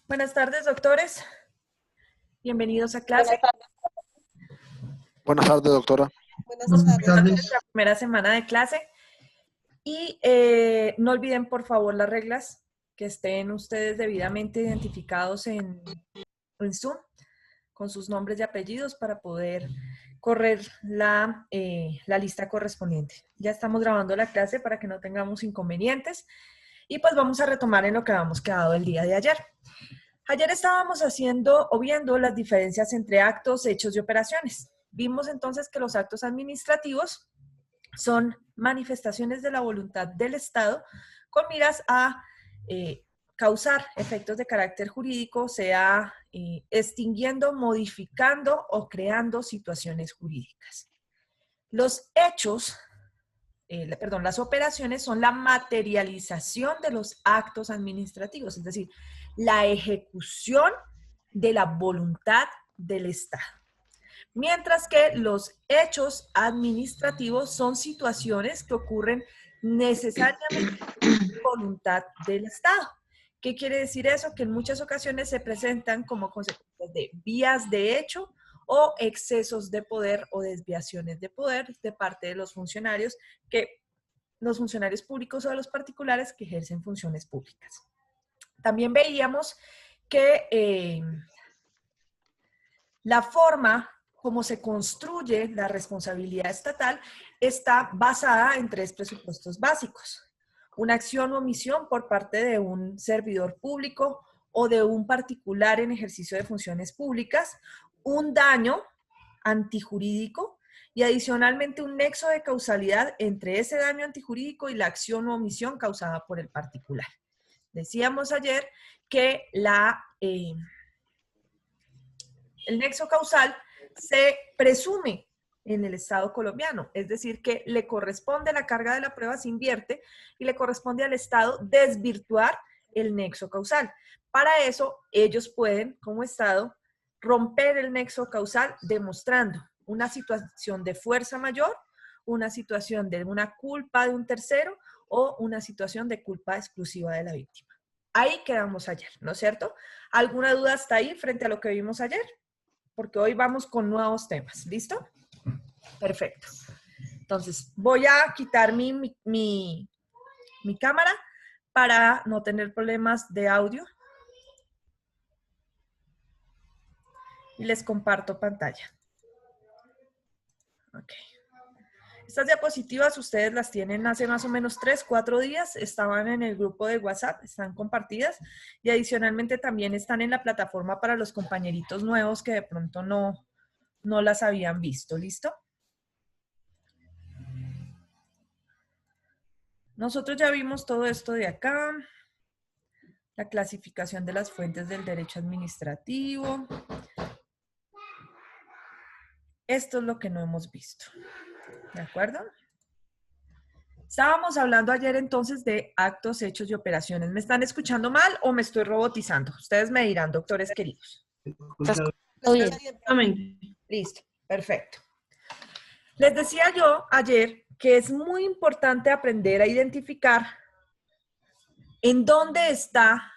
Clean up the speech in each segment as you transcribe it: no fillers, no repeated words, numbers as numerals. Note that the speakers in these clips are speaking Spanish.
Buenas tardes, doctores. Bienvenidos a Buenas clase. tardes. Buenas tardes, doctora. Buenas Estamos tardes. en nuestra primera semana de clase. Y no olviden, por favor, las reglas, que estén ustedes debidamente identificados en Zoom con sus nombres y apellidos para poder correr la lista correspondiente. Ya estamos grabando la clase para que no tengamos inconvenientes. Y pues vamos a retomar en lo que habíamos quedado el día de ayer. Ayer estábamos haciendo o viendo las diferencias entre actos, hechos y operaciones. Vimos entonces que los actos administrativos son manifestaciones de la voluntad del Estado con miras a causar efectos de carácter jurídico, sea extinguiendo, modificando o creando situaciones jurídicas. Los hechos, las operaciones son la materialización de los actos administrativos, es decir, la ejecución de la voluntad del Estado. Mientras que los hechos administrativos son situaciones que ocurren necesariamente por voluntad del Estado. ¿Qué quiere decir eso? Que en muchas ocasiones se presentan como consecuencias de vías de hecho o excesos de poder o desviaciones de poder de parte de los funcionarios públicos o de los particulares que ejercen funciones públicas. También veíamos que la forma como se construye la responsabilidad estatal está basada en 3 presupuestos básicos. Una acción o omisión por parte de un servidor público o de un particular en ejercicio de funciones públicas, un daño antijurídico y adicionalmente un nexo de causalidad entre ese daño antijurídico y la acción o omisión causada por el particular. Decíamos ayer que el nexo causal se presume en el Estado colombiano, es decir, que le corresponde la carga de la prueba, se invierte y le corresponde al Estado desvirtuar el nexo causal. Para eso, ellos pueden, como Estado, romper el nexo causal demostrando una situación de fuerza mayor, una situación de una culpa de un tercero o una situación de culpa exclusiva de la víctima. Ahí quedamos ayer, ¿no es cierto? ¿Alguna duda hasta ahí frente a lo que vimos ayer? Porque hoy vamos con nuevos temas. ¿Listo? Perfecto. Entonces, voy a quitar mi cámara para no tener problemas de audio. Y les comparto pantalla. Ok. Estas diapositivas ustedes las tienen hace más o menos 3, 4 días. Estaban en el grupo de WhatsApp, están compartidas. Y adicionalmente también están en la plataforma para los compañeritos nuevos que de pronto no las habían visto. ¿Listo? Nosotros ya vimos todo esto de acá. La clasificación de las fuentes del derecho administrativo. Esto es lo que no hemos visto. ¿De acuerdo? Estábamos hablando ayer entonces de actos, hechos y operaciones. ¿Me están escuchando mal o me estoy robotizando? Ustedes me dirán, doctores queridos. Listo, perfecto. Les decía yo ayer que es muy importante aprender a identificar en dónde está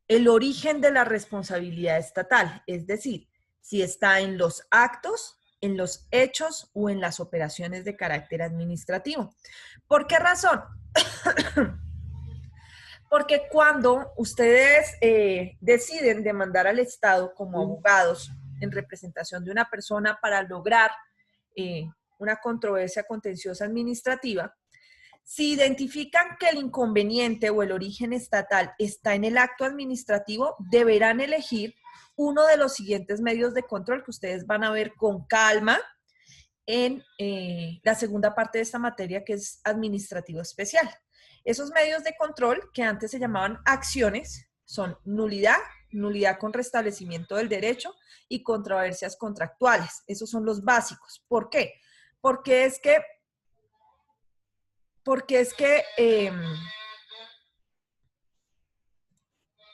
el origen de la responsabilidad estatal, es decir, si está en los actos, en los hechos o en las operaciones de carácter administrativo. ¿Por qué razón? Porque cuando ustedes deciden demandar al Estado como abogados en representación de una persona para lograr una controversia contenciosa administrativa, si identifican que el inconveniente o el origen estatal está en el acto administrativo, deberán elegir uno de los siguientes medios de control que ustedes van a ver con calma en la segunda parte de esta materia, que es administrativo especial. Esos medios de control, que antes se llamaban acciones, son nulidad, nulidad con restablecimiento del derecho y controversias contractuales. Esos son los básicos. ¿Por qué? Porque es que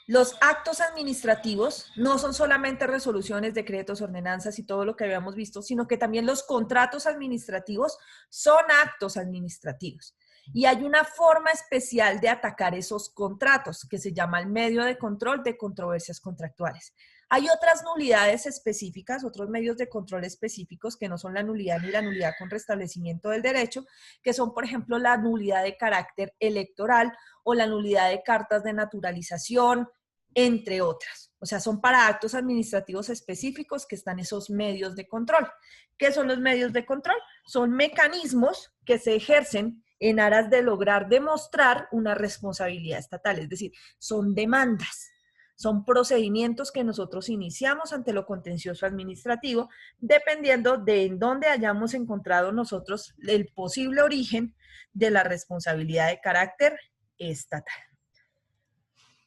los actos administrativos no son solamente resoluciones, decretos, ordenanzas y todo lo que habíamos visto, sino que también los contratos administrativos son actos administrativos. Y hay una forma especial de atacar esos contratos que se llama el medio de control de controversias contractuales. Hay otras nulidades específicas, otros medios de control específicos que no son la nulidad ni la nulidad con restablecimiento del derecho, que son, por ejemplo, la nulidad de carácter electoral o la nulidad de cartas de naturalización, entre otras. O sea, son para actos administrativos específicos que están esos medios de control. ¿Qué son los medios de control? Son mecanismos que se ejercen en aras de lograr demostrar una responsabilidad estatal, es decir, son demandas, son procedimientos que nosotros iniciamos ante lo contencioso administrativo, dependiendo de en dónde hayamos encontrado nosotros el posible origen de la responsabilidad de carácter estatal.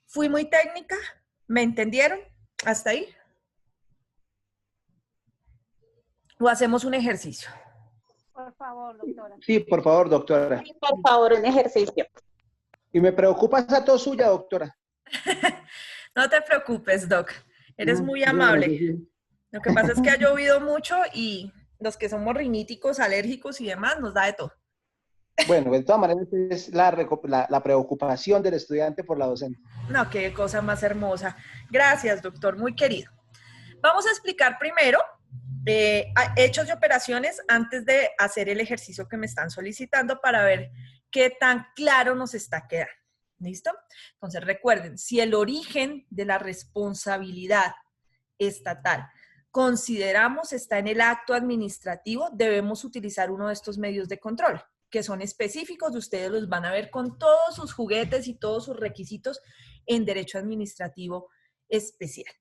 ¿Fui muy técnica? ¿Me entendieron? ¿Hasta ahí? ¿O hacemos un ejercicio? Por favor, doctora. Sí, por favor, doctora. Sí, por favor, un ejercicio. Y me preocupa esa tos suya, doctora. No te preocupes, Doc. Eres muy amable. Lo que pasa es que ha llovido mucho y los que somos riníticos, alérgicos y demás, nos da de todo. Bueno, de todas maneras es la preocupación del estudiante por la docente. No, qué cosa más hermosa. Gracias, doctor, muy querido. Vamos a explicar primero hechos y operaciones antes de hacer el ejercicio que me están solicitando para ver qué tan claro nos está quedando. ¿Listo? Entonces recuerden, si el origen de la responsabilidad estatal consideramos está en el acto administrativo, debemos utilizar uno de estos medios de control, que son específicos, ustedes los van a ver con todos sus juguetes y todos sus requisitos en derecho administrativo especial.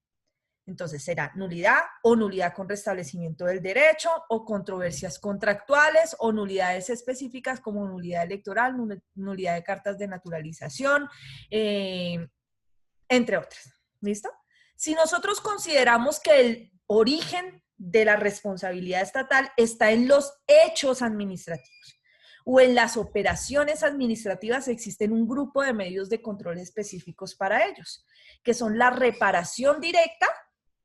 Entonces será nulidad o nulidad con restablecimiento del derecho o controversias contractuales o nulidades específicas como nulidad electoral, nulidad de cartas de naturalización, entre otras. ¿Listo? Si nosotros consideramos que el origen de la responsabilidad estatal está en los hechos administrativos o en las operaciones administrativas, existen un grupo de medios de control específicos para ellos, que son la reparación directa,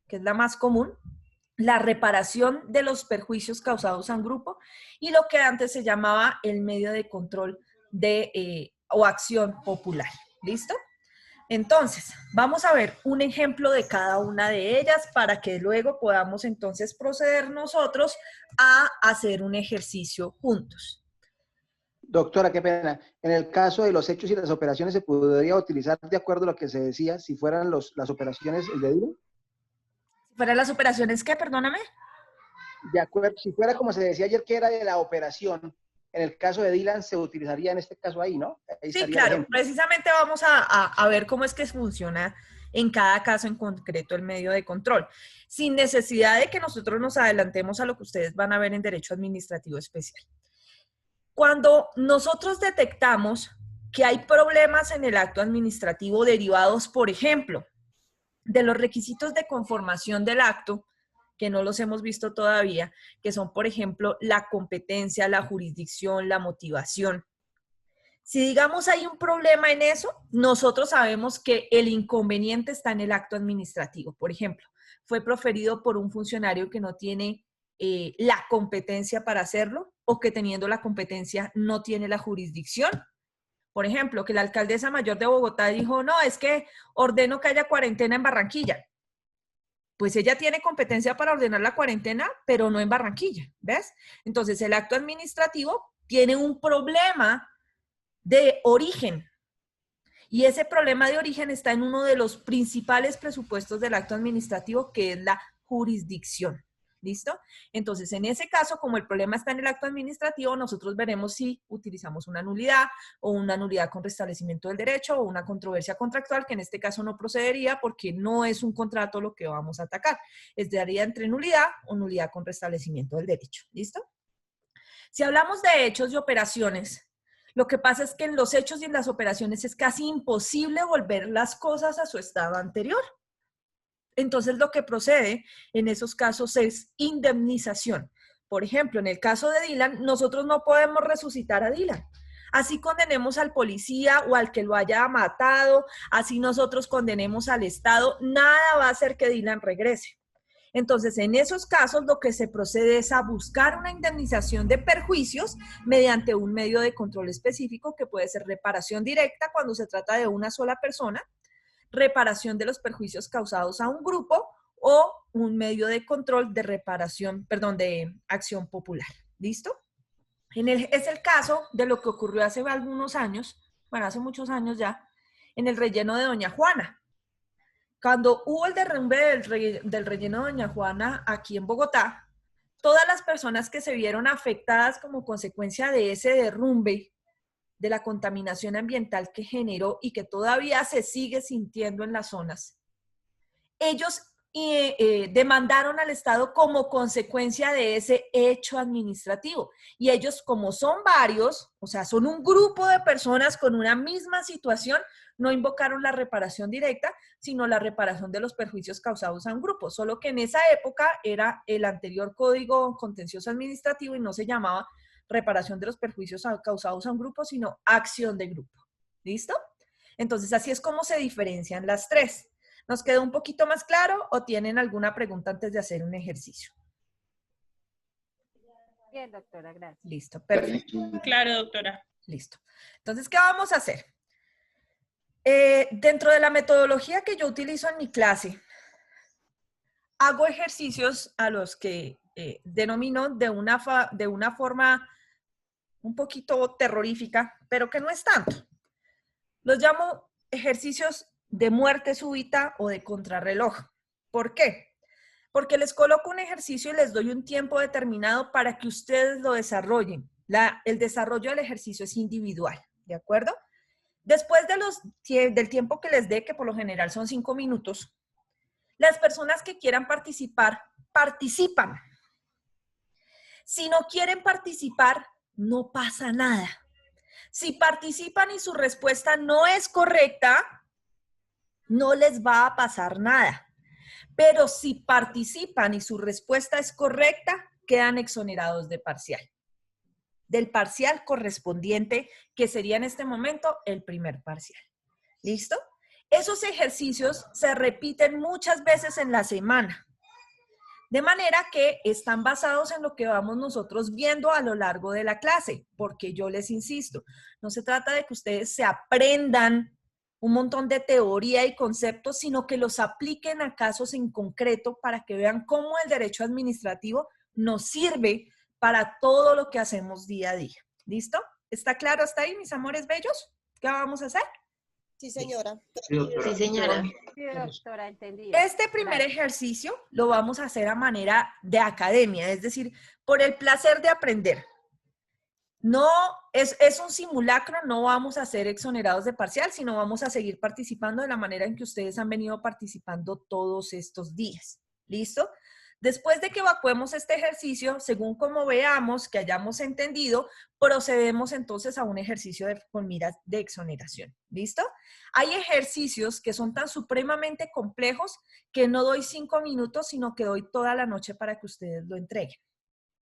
que es la más común, la reparación de los perjuicios causados a un grupo y lo que antes se llamaba el medio de control o acción popular. ¿Listo? Entonces, vamos a ver un ejemplo de cada una de ellas para que luego podamos entonces proceder nosotros a hacer un ejercicio juntos. Doctora, qué pena. En el caso de los hechos y las operaciones, ¿se podría utilizar de acuerdo a lo que se decía si fueran las operaciones el de Dylan? ¿Para las operaciones qué? Perdóname. De acuerdo, si fuera como se decía ayer que era de la operación, en el caso de Dylan se utilizaría en este caso ahí, ¿no? Ahí sí, claro. Precisamente vamos a ver cómo es que funciona en cada caso en concreto el medio de control, sin necesidad de que nosotros nos adelantemos a lo que ustedes van a ver en derecho administrativo especial. Cuando nosotros detectamos que hay problemas en el acto administrativo derivados, por ejemplo, de los requisitos de conformación del acto, que no los hemos visto todavía, que son, por ejemplo, la competencia, la jurisdicción, la motivación. Si, digamos, hay un problema en eso, nosotros sabemos que el inconveniente está en el acto administrativo. Por ejemplo, fue proferido por un funcionario que no tiene la competencia para hacerlo o que teniendo la competencia no tiene la jurisdicción. Por ejemplo, que la alcaldesa mayor de Bogotá dijo, no, es que ordeno que haya cuarentena en Barranquilla. Pues ella tiene competencia para ordenar la cuarentena, pero no en Barranquilla, ¿ves? Entonces, el acto administrativo tiene un problema de origen. Y ese problema de origen está en uno de los principales presupuestos del acto administrativo, que es la jurisdicción. ¿Listo? Entonces, en ese caso, como el problema está en el acto administrativo, nosotros veremos si utilizamos una nulidad o una nulidad con restablecimiento del derecho o una controversia contractual, que en este caso no procedería porque no es un contrato lo que vamos a atacar. Estaría entre nulidad o nulidad con restablecimiento del derecho. ¿Listo? Si hablamos de hechos y operaciones, lo que pasa es que en los hechos y en las operaciones es casi imposible volver las cosas a su estado anterior. Entonces, lo que procede en esos casos es indemnización. Por ejemplo, en el caso de Dylan, nosotros no podemos resucitar a Dylan. Así condenemos al policía o al que lo haya matado, así nosotros condenemos al Estado, nada va a hacer que Dylan regrese. Entonces, en esos casos, lo que se procede es a buscar una indemnización de perjuicios mediante un medio de control específico que puede ser reparación directa cuando se trata de una sola persona, reparación de los perjuicios causados a un grupo o un medio de control de reparación, perdón, de acción popular. ¿Listo? Es el caso de lo que ocurrió hace algunos años, bueno, hace muchos años ya, en el relleno de Doña Juana. Cuando hubo el derrumbe del relleno de Doña Juana aquí en Bogotá, todas las personas que se vieron afectadas como consecuencia de ese derrumbe, de la contaminación ambiental que generó y que todavía se sigue sintiendo en las zonas, ellos demandaron al Estado como consecuencia de ese hecho administrativo. Y ellos, como son varios, o sea, son un grupo de personas con una misma situación, no invocaron la reparación directa, sino la reparación de los perjuicios causados a un grupo. Solo que en esa época era el anterior Código Contencioso Administrativo y no se llamaba reparación de los perjuicios causados a un grupo, sino acción de grupo. ¿Listo? Entonces, así es como se diferencian las tres. ¿Nos quedó un poquito más claro o tienen alguna pregunta antes de hacer un ejercicio? Bien, doctora, gracias. Listo, perfecto. Claro, doctora. Listo. Entonces, ¿qué vamos a hacer? Dentro de la metodología que yo utilizo en mi clase, hago ejercicios a los que denomino de una forma un poquito terrorífica, pero que no es tanto. Los llamo ejercicios de muerte súbita o de contrarreloj. ¿Por qué? Porque les coloco un ejercicio y les doy un tiempo determinado para que ustedes lo desarrollen. El desarrollo del ejercicio es individual, ¿de acuerdo? Después del tiempo que les dé, que por lo general son 5 minutos, las personas que quieran participar, participan. Si no quieren participar, no pasa nada. Si participan y su respuesta no es correcta, no les va a pasar nada. Pero si participan y su respuesta es correcta, quedan exonerados de parcial. Del parcial correspondiente, que sería en este momento el primer parcial. ¿Listo? Esos ejercicios se repiten muchas veces en la semana. De manera que están basados en lo que vamos nosotros viendo a lo largo de la clase, porque yo les insisto, no se trata de que ustedes se aprendan un montón de teoría y conceptos, sino que los apliquen a casos en concreto para que vean cómo el derecho administrativo nos sirve para todo lo que hacemos día a día. ¿Listo? ¿Está claro hasta ahí, mis amores bellos? ¿Qué vamos a hacer? Sí, señora. Sí, señora. Sí, doctora, entendido. Este primer ejercicio lo vamos a hacer a manera de academia, es decir, por el placer de aprender. No, es un simulacro, no vamos a ser exonerados de parcial, sino vamos a seguir participando de la manera en que ustedes han venido participando todos estos días. ¿Listo? Después de que evacuemos este ejercicio, según como veamos, que hayamos entendido, procedemos entonces a un ejercicio con miras de exoneración. ¿Listo? Hay ejercicios que son tan supremamente complejos que no doy 5 minutos, sino que doy toda la noche para que ustedes lo entreguen.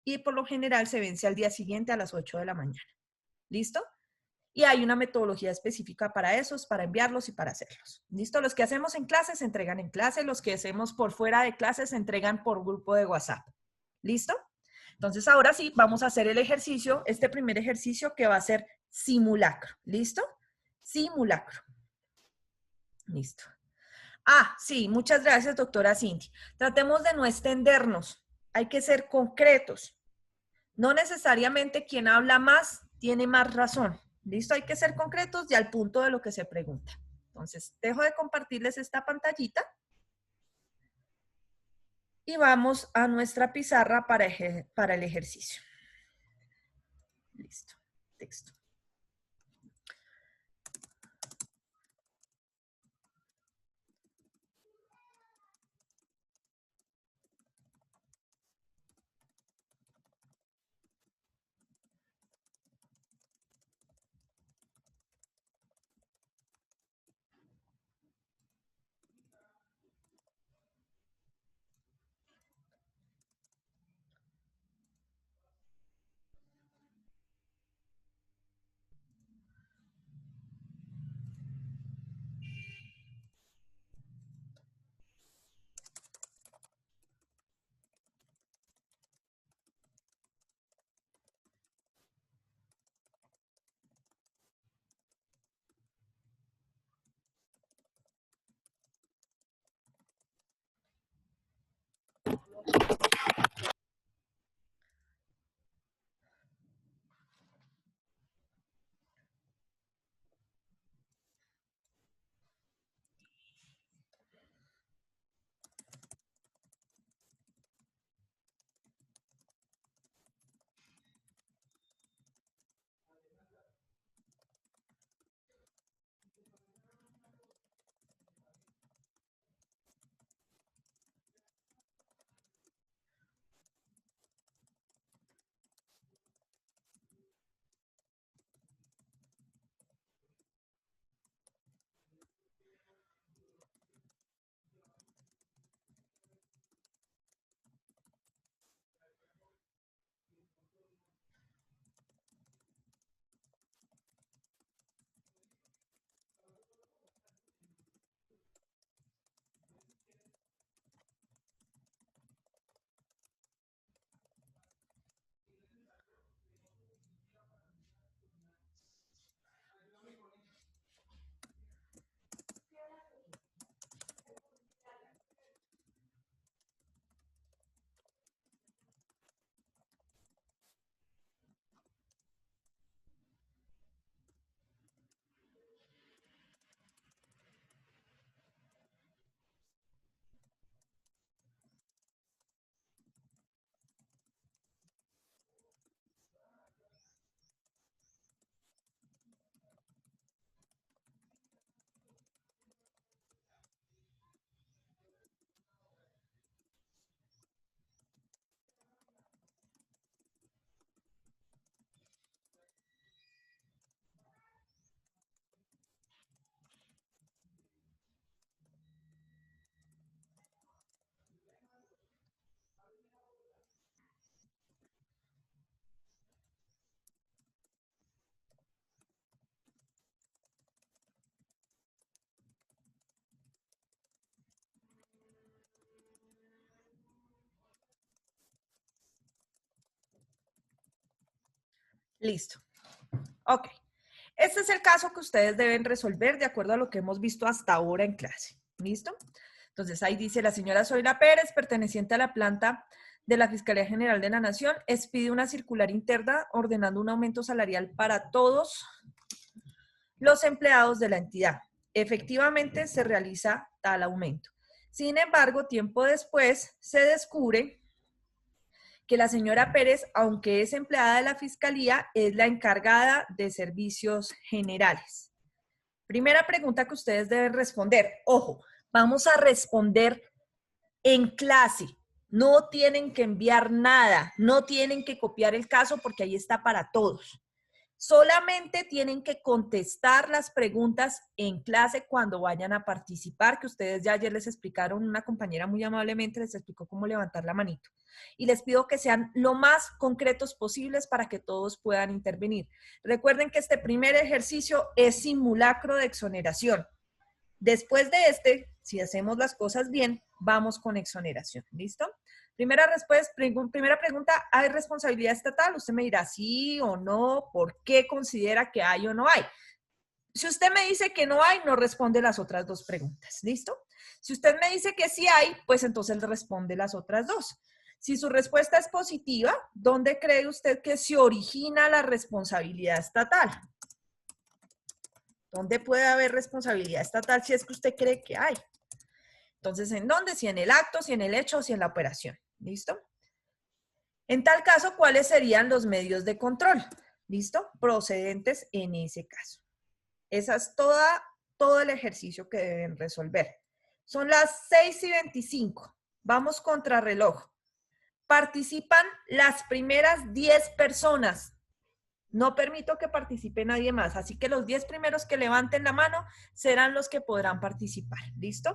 Y por lo general se vence al día siguiente a las 8 de la mañana. ¿Listo? Y hay una metodología específica para esos, para enviarlos y para hacerlos. ¿Listo? Los que hacemos en clase se entregan en clase, los que hacemos por fuera de clase se entregan por grupo de WhatsApp. ¿Listo? Entonces ahora sí, vamos a hacer el ejercicio, este primer ejercicio que va a ser simulacro. ¿Listo? Simulacro. Listo. Ah, sí, muchas gracias, doctora Cindy. Tratemos de no extendernos. Hay que ser concretos. No necesariamente quien habla más tiene más razón. ¿Listo? Hay que ser concretos y al punto de lo que se pregunta. Entonces, dejo de compartirles esta pantallita y vamos a nuestra pizarra para el ejercicio. Listo. Texto. Listo. Ok. Este es el caso que ustedes deben resolver de acuerdo a lo que hemos visto hasta ahora en clase. ¿Listo? Entonces ahí dice, la señora Zoila Pérez, perteneciente a la planta de la Fiscalía General de la Nación, expide una circular interna ordenando un aumento salarial para todos los empleados de la entidad. Efectivamente se realiza tal aumento. Sin embargo, tiempo después se descubre que la señora Pérez, aunque es empleada de la Fiscalía, es la encargada de servicios generales. Primera pregunta que ustedes deben responder. Ojo, vamos a responder en clase. No tienen que enviar nada, no tienen que copiar el caso porque ahí está para todos. Solamente tienen que contestar las preguntas en clase cuando vayan a participar, que ustedes ya ayer les explicaron, una compañera muy amablemente les explicó cómo levantar la manito. Y les pido que sean lo más concretos posibles para que todos puedan intervenir. Recuerden que este primer ejercicio es simulacro de exoneración. Después de este, si hacemos las cosas bien, vamos con exoneración. ¿Listo? Primera pregunta, ¿hay responsabilidad estatal? Usted me dirá sí o no, ¿por qué considera que hay o no hay? Si usted me dice que no hay, no responde las otras dos preguntas. ¿Listo? Si usted me dice que sí hay, pues entonces le responde las otras dos. Si su respuesta es positiva, ¿dónde cree usted que se origina la responsabilidad estatal? ¿Dónde puede haber responsabilidad estatal si es que usted cree que hay? Entonces, ¿en dónde? Si en el acto, si en el hecho o si en la operación. ¿Listo? En tal caso, ¿cuáles serían los medios de control? ¿Listo? Procedentes en ese caso. Esa es todo el ejercicio que deben resolver. Son las 6:25. Vamos contra reloj. Participan las primeras 10 personas. No permito que participe nadie más, así que los 10 primeros que levanten la mano serán los que podrán participar. ¿Listo?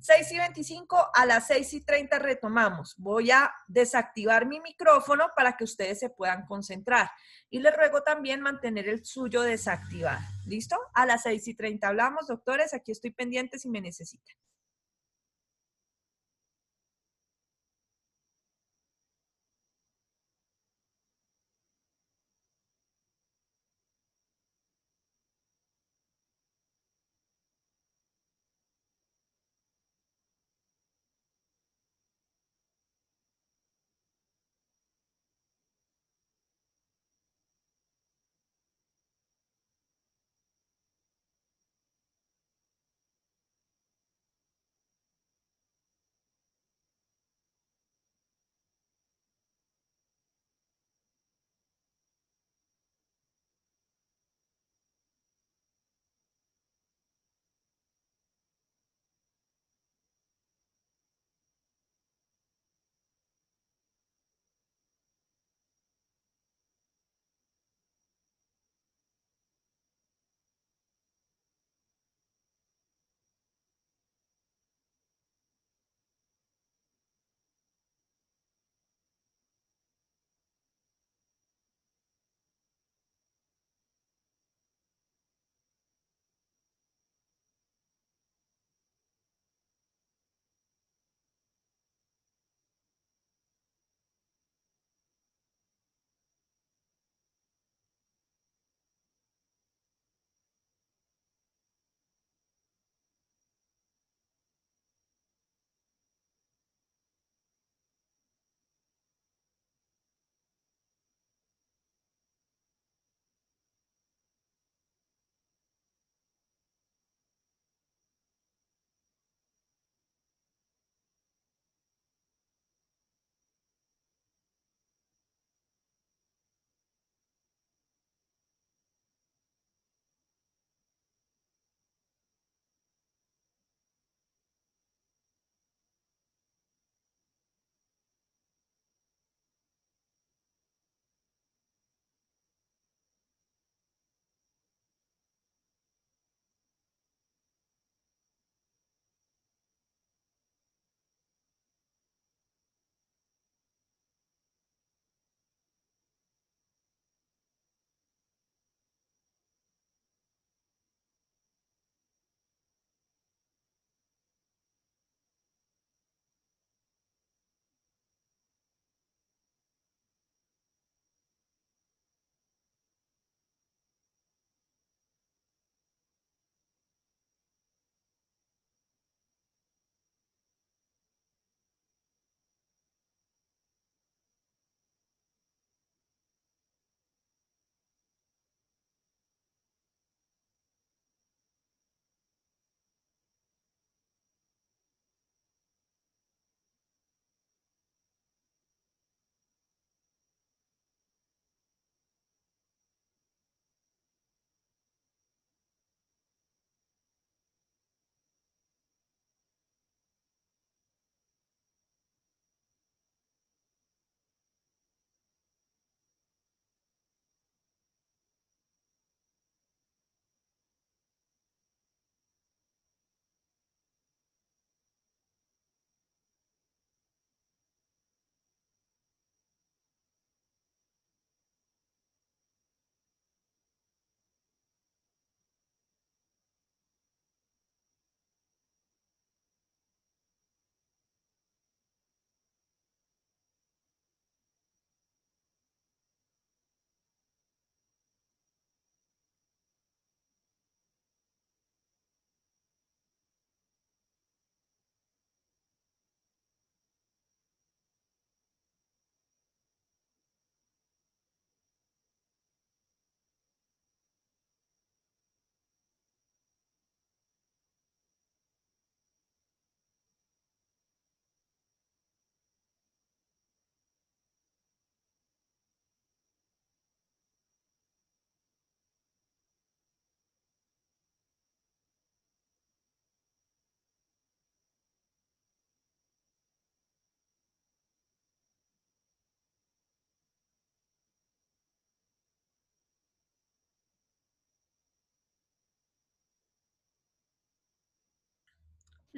6:25, a las 6:30 retomamos. Voy a desactivar mi micrófono para que ustedes se puedan concentrar. Y les ruego también mantener el suyo desactivado. ¿Listo? A las 6:30 hablamos, doctores. Aquí estoy pendiente si me necesitan.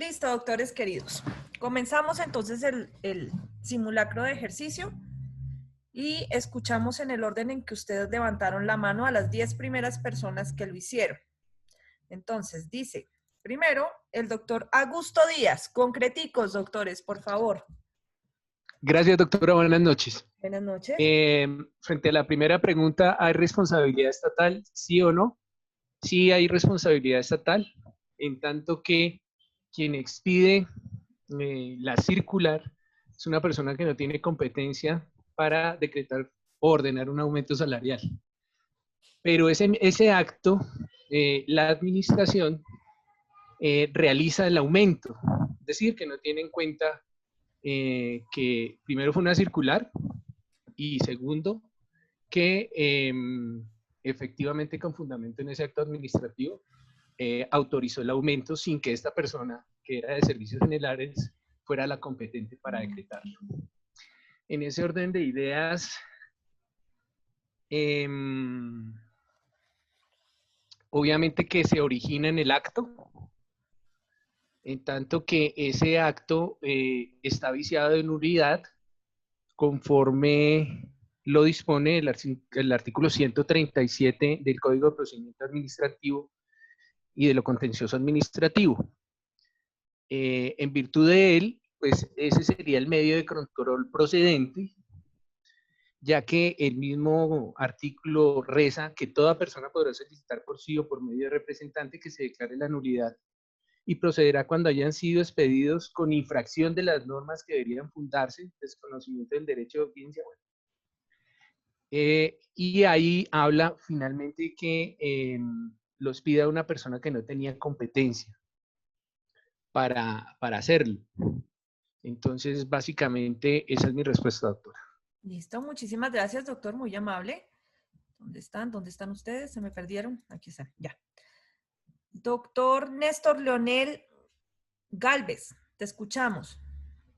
Listo, doctores queridos. Comenzamos entonces el simulacro de ejercicio y escuchamos en el orden en que ustedes levantaron la mano a las 10 primeras personas que lo hicieron. Entonces, dice, primero, el doctor Augusto Díaz. Concreticos, doctores, por favor. Gracias, doctora. Buenas noches. Buenas noches. Frente a la primera pregunta, ¿hay responsabilidad estatal? ¿Sí o no? Sí hay responsabilidad estatal, en tanto que quien expide la circular es una persona que no tiene competencia para decretar o ordenar un aumento salarial. Pero ese acto, la administración realiza el aumento, es decir, que no tiene en cuenta que primero fue una circular y segundo, que efectivamente con fundamento en ese acto administrativo autorizó el aumento sin que esta persona, que era de servicios generales, fuera la competente para decretarlo. En ese orden de ideas, obviamente que se origina en el acto, en tanto que ese acto está viciado de nulidad conforme lo dispone el artículo 137 del Código de Procedimiento Administrativo y de lo contencioso administrativo. En virtud de él, pues ese sería el medio de control procedente, ya que el mismo artículo reza que toda persona podrá solicitar por sí o por medio de representante que se declare la nulidad y procederá cuando hayan sido expedidos con infracción de las normas que deberían fundarse, desconocimiento del derecho de audiencia. Bueno. Y ahí habla finalmente que los pida una persona que no tenía competencia para hacerlo. Entonces, básicamente, esa es mi respuesta, doctora. Listo, muchísimas gracias, doctor, muy amable. ¿Dónde están? ¿Dónde están ustedes? Se me perdieron. Aquí están, ya. Doctor Néstor Leonel Galvez, te escuchamos.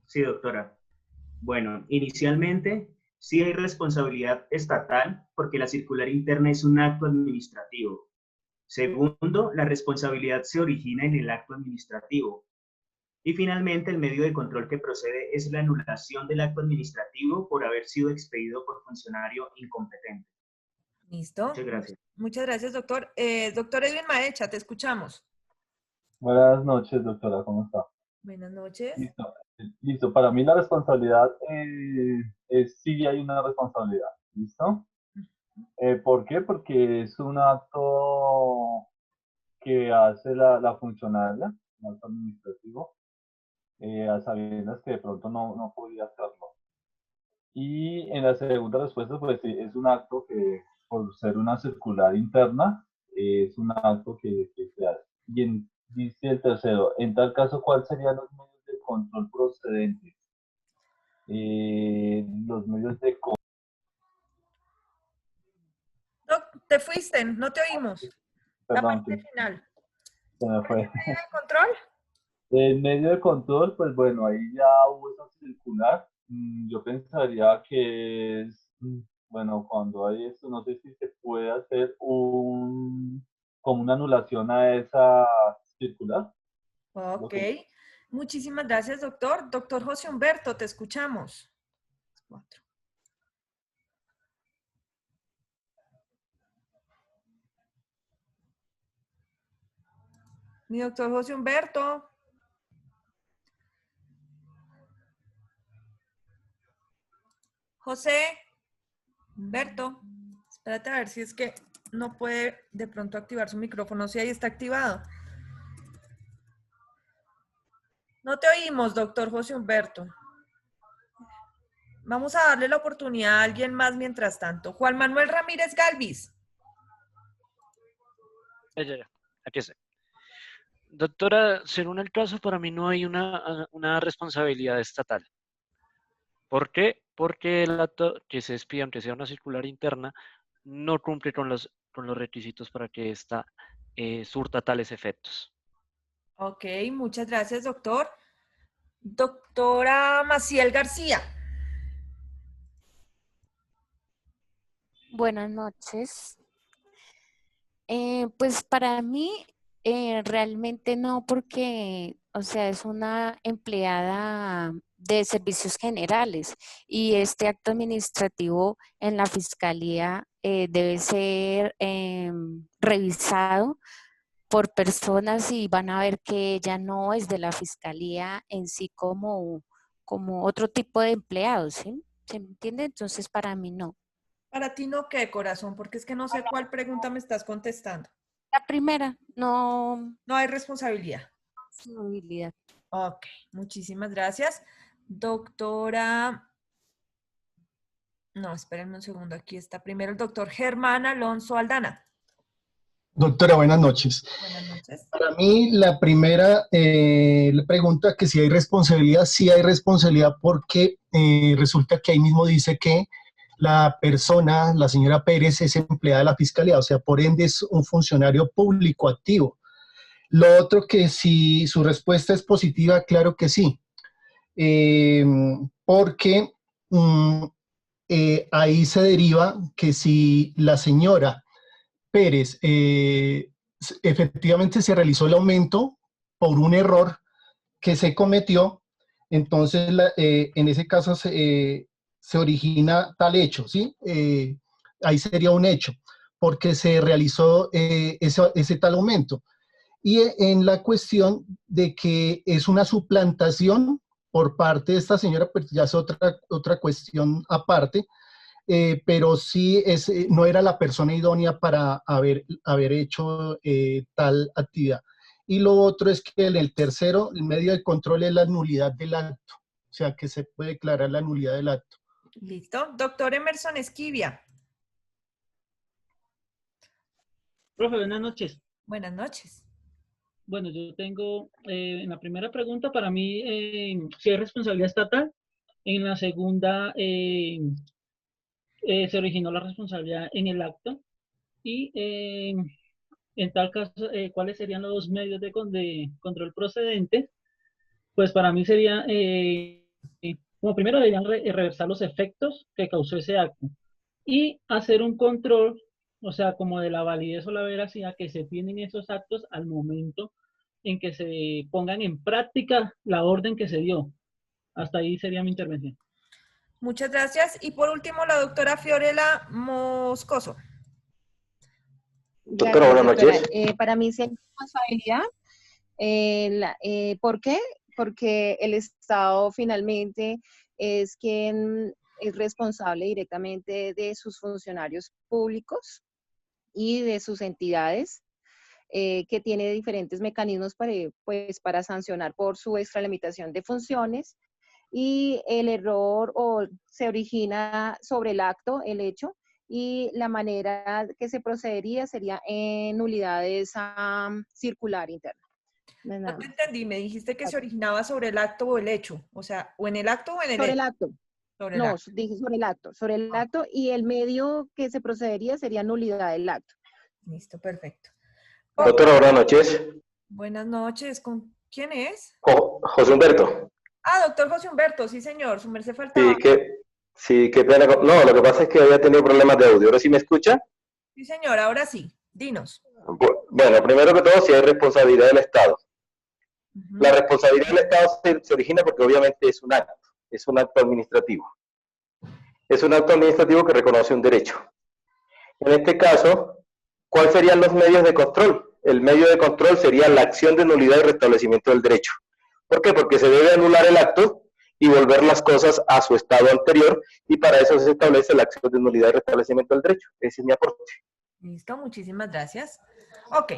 Sí, doctora. Bueno, inicialmente sí hay responsabilidad estatal porque la circular interna es un acto administrativo. Segundo, la responsabilidad se origina en el acto administrativo. Y finalmente, el medio de control que procede es la anulación del acto administrativo por haber sido expedido por funcionario incompetente. Listo. Muchas gracias. Muchas gracias, doctor. Doctor Edwin Maecha, te escuchamos. Buenas noches, doctora, ¿cómo está? Buenas noches. Listo. Para mí la responsabilidad sí hay una responsabilidad, ¿listo? ¿Por qué? Porque es un acto que hace la funcionaria, un acto administrativo, a sabiendas que de pronto no podía hacerlo. Y en la segunda respuesta, pues sí, es un acto que, por ser una circular interna, es un acto que se hace. Y dice el tercero, en tal caso, ¿cuáles serían los medios de control procedentes? Los medios de control. Te fuiste, no te oímos. La Perdón, parte final. se me fue. ¿Medio de control? El medio de control, pues bueno, ahí ya hubo esa circular. Yo pensaría que es, bueno, cuando hay esto, no sé si se puede hacer como una anulación a esa circular. Ok. Muchísimas gracias, doctor. Doctor José Humberto, te escuchamos. 4. Mi doctor José Humberto. José Humberto. Espérate a ver si es que no puede de pronto activar su micrófono. Si ahí está activado. No te oímos, doctor José Humberto. Vamos a darle la oportunidad a alguien más mientras tanto. Juan Manuel Ramírez Galvis. Ya. Aquí está. Doctora, según el caso, para mí no hay una responsabilidad estatal. ¿Por qué? Porque el acto que se expida, aunque sea una circular interna, no cumple con los requisitos para que ésta surta tales efectos. Ok, muchas gracias, doctor. Doctora Maciel García. Buenas noches. Pues para mí realmente no, porque O sea, es una empleada de servicios generales y este acto administrativo en la fiscalía debe ser revisado por personas y van a ver que ella no es de la fiscalía en sí como otro tipo de empleados, ¿sí? ¿Se me entiende? Entonces, para mí no. Para ti no, ¿qué, corazón? Porque es que no sé cuál pregunta me estás contestando. La primera, no No hay responsabilidad. responsabilidad. Ok, muchísimas gracias. Doctora, no, espérenme un segundo, aquí está primero el doctor Germán Alonso Aldana. Doctora, buenas noches. Buenas noches. Para mí, la primera pregunta que si hay responsabilidad, sí hay responsabilidad porque resulta que ahí mismo dice que la persona, la señora Pérez, es empleada de la Fiscalía, o sea, por ende es un funcionario público activo. Lo otro que si su respuesta es positiva, claro que sí, porque ahí se deriva que si la señora Pérez, efectivamente se realizó el aumento por un error que se cometió, entonces en ese caso se origina tal hecho, ¿sí? Ahí sería un hecho, porque se realizó ese tal aumento. Y en la cuestión de que es una suplantación por parte de esta señora, pues ya es otra cuestión aparte, pero sí no era la persona idónea para haber hecho tal actividad. Y lo otro es que en el tercero, el medio de control es la nulidad del acto, o sea que se puede declarar la nulidad del acto. Listo. Doctor Emerson Esquivia. Profe, buenas noches. Buenas noches. Bueno, yo tengo, en la primera pregunta, para mí, si hay responsabilidad estatal. En la segunda, se originó la responsabilidad en el acto. Y en tal caso, ¿cuáles serían los medios de control procedente? Pues para mí sería, como primero, deberían reversar los efectos que causó ese acto y hacer un control, o sea, como de la validez o la veracidad que se tienen esos actos al momento en que se pongan en práctica la orden que se dio. Hasta ahí sería mi intervención. Muchas gracias. Y por último, la doctora Fiorella Moscoso. Doctora, buenas noches. Para mí sí hay responsabilidad. ¿Por qué? Porque el Estado finalmente es quien es responsable directamente de sus funcionarios públicos y de sus entidades, que tiene diferentes mecanismos para sancionar por su extralimitación de funciones, y el error se origina sobre el acto, el hecho, y la manera que se procedería sería en nulidades circular interna. No te entendí, me dijiste que se originaba sobre el acto o el hecho, o sea, o en el acto o en el sobre hecho. El acto. Sobre el No, acto. dije sobre el acto, y el medio que se procedería sería nulidad del acto. Listo, perfecto. Doctora, buenas noches. Buenas noches, ¿con quién es? José Humberto. Ah, doctor José Humberto, sí señor, su merced faltaba. Sí, qué pena. No, lo que pasa es que había tenido problemas de audio. ¿Ahora sí me escucha? Sí señor, ahora sí, dinos. Bueno, primero que todo, si hay responsabilidad del Estado. La responsabilidad del Estado se origina porque obviamente es un acto administrativo. Es un acto administrativo que reconoce un derecho. En este caso, ¿cuáles serían los medios de control? El medio de control sería la acción de nulidad y restablecimiento del derecho. ¿Por qué? Porque se debe anular el acto y volver las cosas a su estado anterior, y para eso se establece la acción de nulidad y restablecimiento del derecho. Ese es mi aporte. Listo, muchísimas gracias. Ok.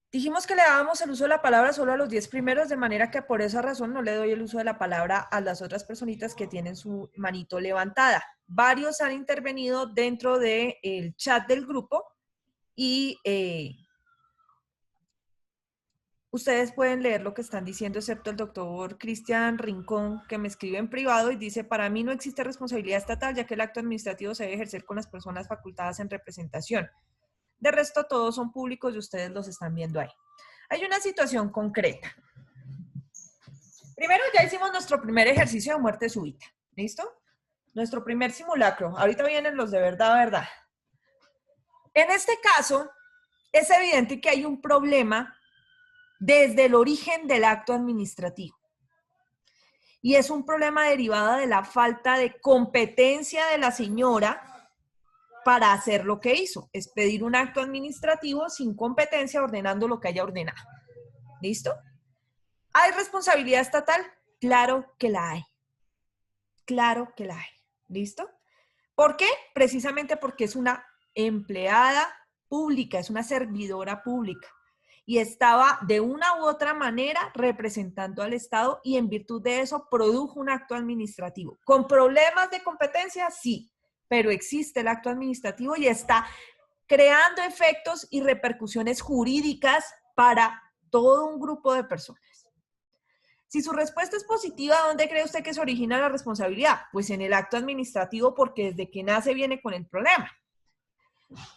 Dijimos que le dábamos el uso de la palabra solo a los 10 primeros, de manera que por esa razón no le doy el uso de la palabra a las otras personitas que tienen su manito levantada. Varios han intervenido dentro del chat del grupo y ustedes pueden leer lo que están diciendo, excepto el doctor Cristian Rincón, que me escribe en privado y dice: para mí no existe responsabilidad estatal, ya que el acto administrativo se debe ejercer con las personas facultadas en representación. De resto, todos son públicos y ustedes los están viendo ahí. Hay una situación concreta. Primero, ya hicimos nuestro primer ejercicio de muerte súbita. ¿Listo? Nuestro primer simulacro. Ahorita vienen los de verdad. En este caso, es evidente que hay un problema desde el origen del acto administrativo. Y es un problema derivado de la falta de competencia de la señora para hacer lo que hizo, es pedir un acto administrativo sin competencia ordenando lo que haya ordenado. ¿Listo? ¿Hay responsabilidad estatal? Claro que la hay. Claro que la hay. ¿Listo? ¿Por qué? Precisamente porque es una empleada pública, es una servidora pública. Y estaba de una u otra manera representando al Estado y en virtud de eso produjo un acto administrativo. ¿Con problemas de competencia? Sí, pero existe el acto administrativo y está creando efectos y repercusiones jurídicas para todo un grupo de personas. Si su respuesta es positiva, ¿dónde cree usted que se origina la responsabilidad? Pues en el acto administrativo, porque desde que nace viene con el problema.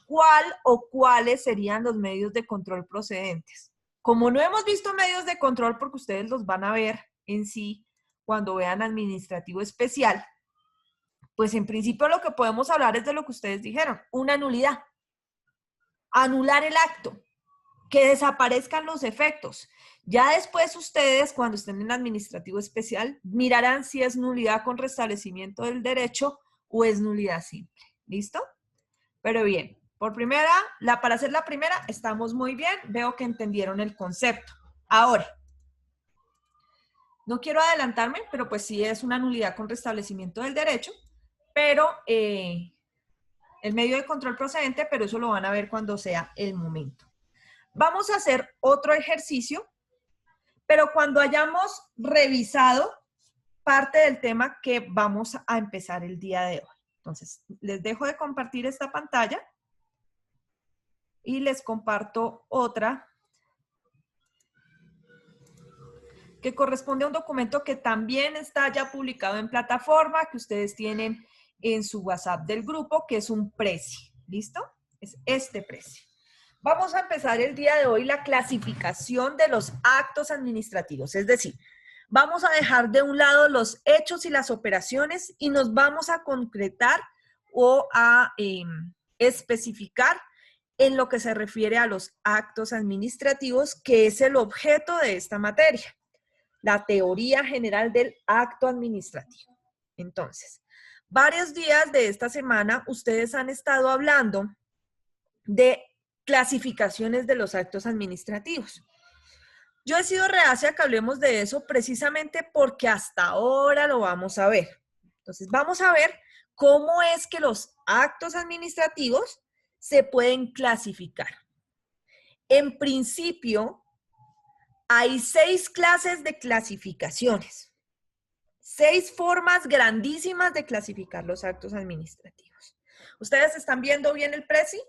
¿Cuál o cuáles serían los medios de control procedentes? Como no hemos visto medios de control, porque ustedes los van a ver en sí cuando vean administrativo especial, pues en principio lo que podemos hablar es de lo que ustedes dijeron, una nulidad. Anular el acto, que desaparezcan los efectos. Ya después ustedes, cuando estén en administrativo especial, mirarán si es nulidad con restablecimiento del derecho o es nulidad simple. ¿Listo? Pero bien, para hacer la primera, estamos muy bien. Veo que entendieron el concepto. Ahora, no quiero adelantarme, pero pues sí es una nulidad con restablecimiento del derecho, pero el medio de control procedente, pero eso lo van a ver cuando sea el momento. Vamos a hacer otro ejercicio, pero cuando hayamos revisado parte del tema que vamos a empezar el día de hoy. Entonces, les dejo de compartir esta pantalla y les comparto otra que corresponde a un documento que también está ya publicado en plataforma, que ustedes tienen en su WhatsApp del grupo, que es un PRECI. ¿Listo? Es este PRECI. Vamos a empezar el día de hoy la clasificación de los actos administrativos, es decir, vamos a dejar de un lado los hechos y las operaciones y nos vamos a concretar o a especificar en lo que se refiere a los actos administrativos, que es el objeto de esta materia, la teoría general del acto administrativo. Entonces, varios días de esta semana ustedes han estado hablando de clasificaciones de los actos administrativos. Yo he sido reacia a que hablemos de eso precisamente porque hasta ahora lo vamos a ver. Entonces, vamos a ver cómo es que los actos administrativos se pueden clasificar. En principio, hay 6 clases de clasificaciones. 6 formas grandísimas de clasificar los actos administrativos. ¿Ustedes están viendo bien el PRECI?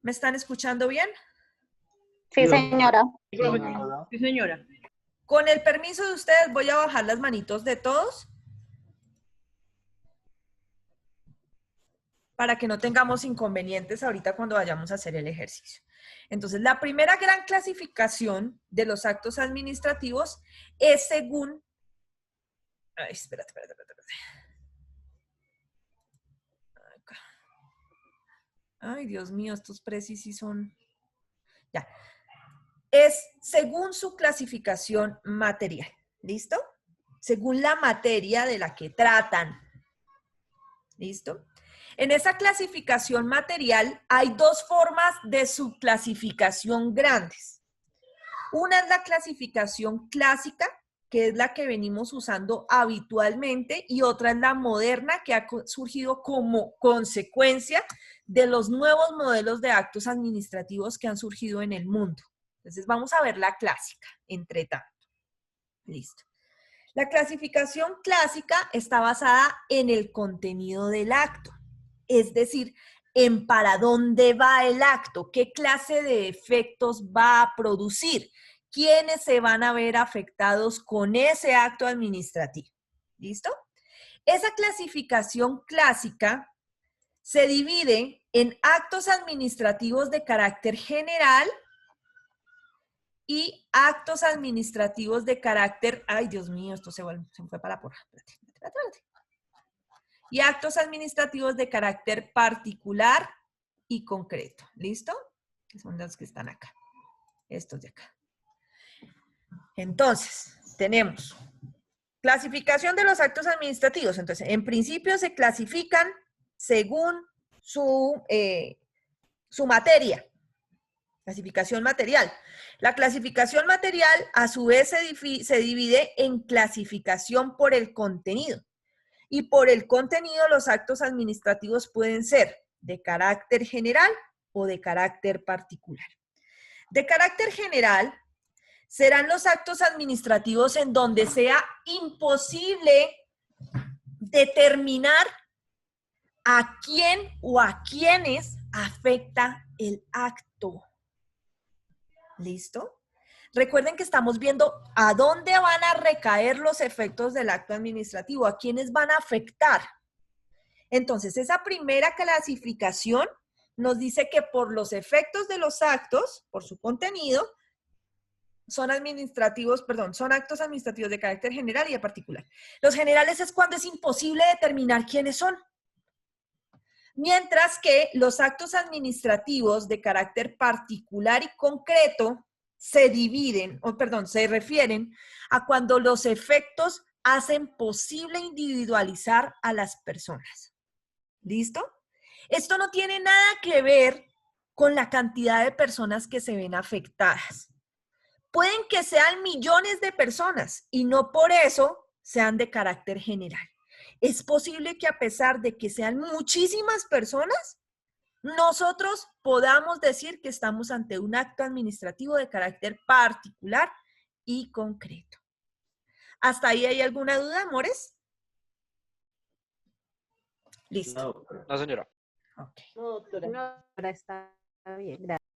¿Me están escuchando bien? Sí, señora. Sí, señora. Con el permiso de ustedes, voy a bajar las manitos de todos para que no tengamos inconvenientes ahorita cuando vayamos a hacer el ejercicio. Entonces, la primera gran clasificación de los actos administrativos es según... Ay, espérate. Acá. Ay, Dios mío, estos precis sí son... Ya. Es según su clasificación material. ¿Listo? Según la materia de la que tratan. ¿Listo? En esa clasificación material hay 2 formas de subclasificación grandes. Una es la clasificación clásica, que es la que venimos usando habitualmente, y otra es la moderna, que ha surgido como consecuencia de los nuevos modelos de actos administrativos que han surgido en el mundo. Entonces vamos a ver la clásica, entre tanto. Listo. La clasificación clásica está basada en el contenido del acto. Es decir, en para dónde va el acto, qué clase de efectos va a producir, quiénes se van a ver afectados con ese acto administrativo. ¿Listo? Esa clasificación clásica se divide en actos administrativos de carácter general y actos administrativos de carácter... Ay, Dios mío, esto se fue para la porra. Espérate. Y actos administrativos de carácter particular y concreto. ¿Listo? Que son los que están acá. Estos de acá. Entonces, tenemos clasificación de los actos administrativos. Entonces, en principio se clasifican según su materia. Clasificación material. La clasificación material, a su vez, se divide en clasificación por el contenido. Y por el contenido, los actos administrativos pueden ser de carácter general o de carácter particular. De carácter general serán los actos administrativos en donde sea imposible determinar a quién o a quiénes afecta el acto. ¿Listo? Recuerden que estamos viendo a dónde van a recaer los efectos del acto administrativo, a quiénes van a afectar. Entonces, esa primera clasificación nos dice que por los efectos de los actos, por su contenido, son actos administrativos de carácter general y de particular. Los generales es cuando es imposible determinar quiénes son. Mientras que los actos administrativos de carácter particular y concreto se refieren a cuando los efectos hacen posible individualizar a las personas. ¿Listo? Esto no tiene nada que ver con la cantidad de personas que se ven afectadas. Pueden que sean millones de personas y no por eso sean de carácter general. Es posible que a pesar de que sean muchísimas personas, nosotros podamos decir que estamos ante un acto administrativo de carácter particular y concreto. ¿Hasta ahí hay alguna duda, amores? Listo. No, señora. Okay. No, doctora. No, ahora está bien, gracias.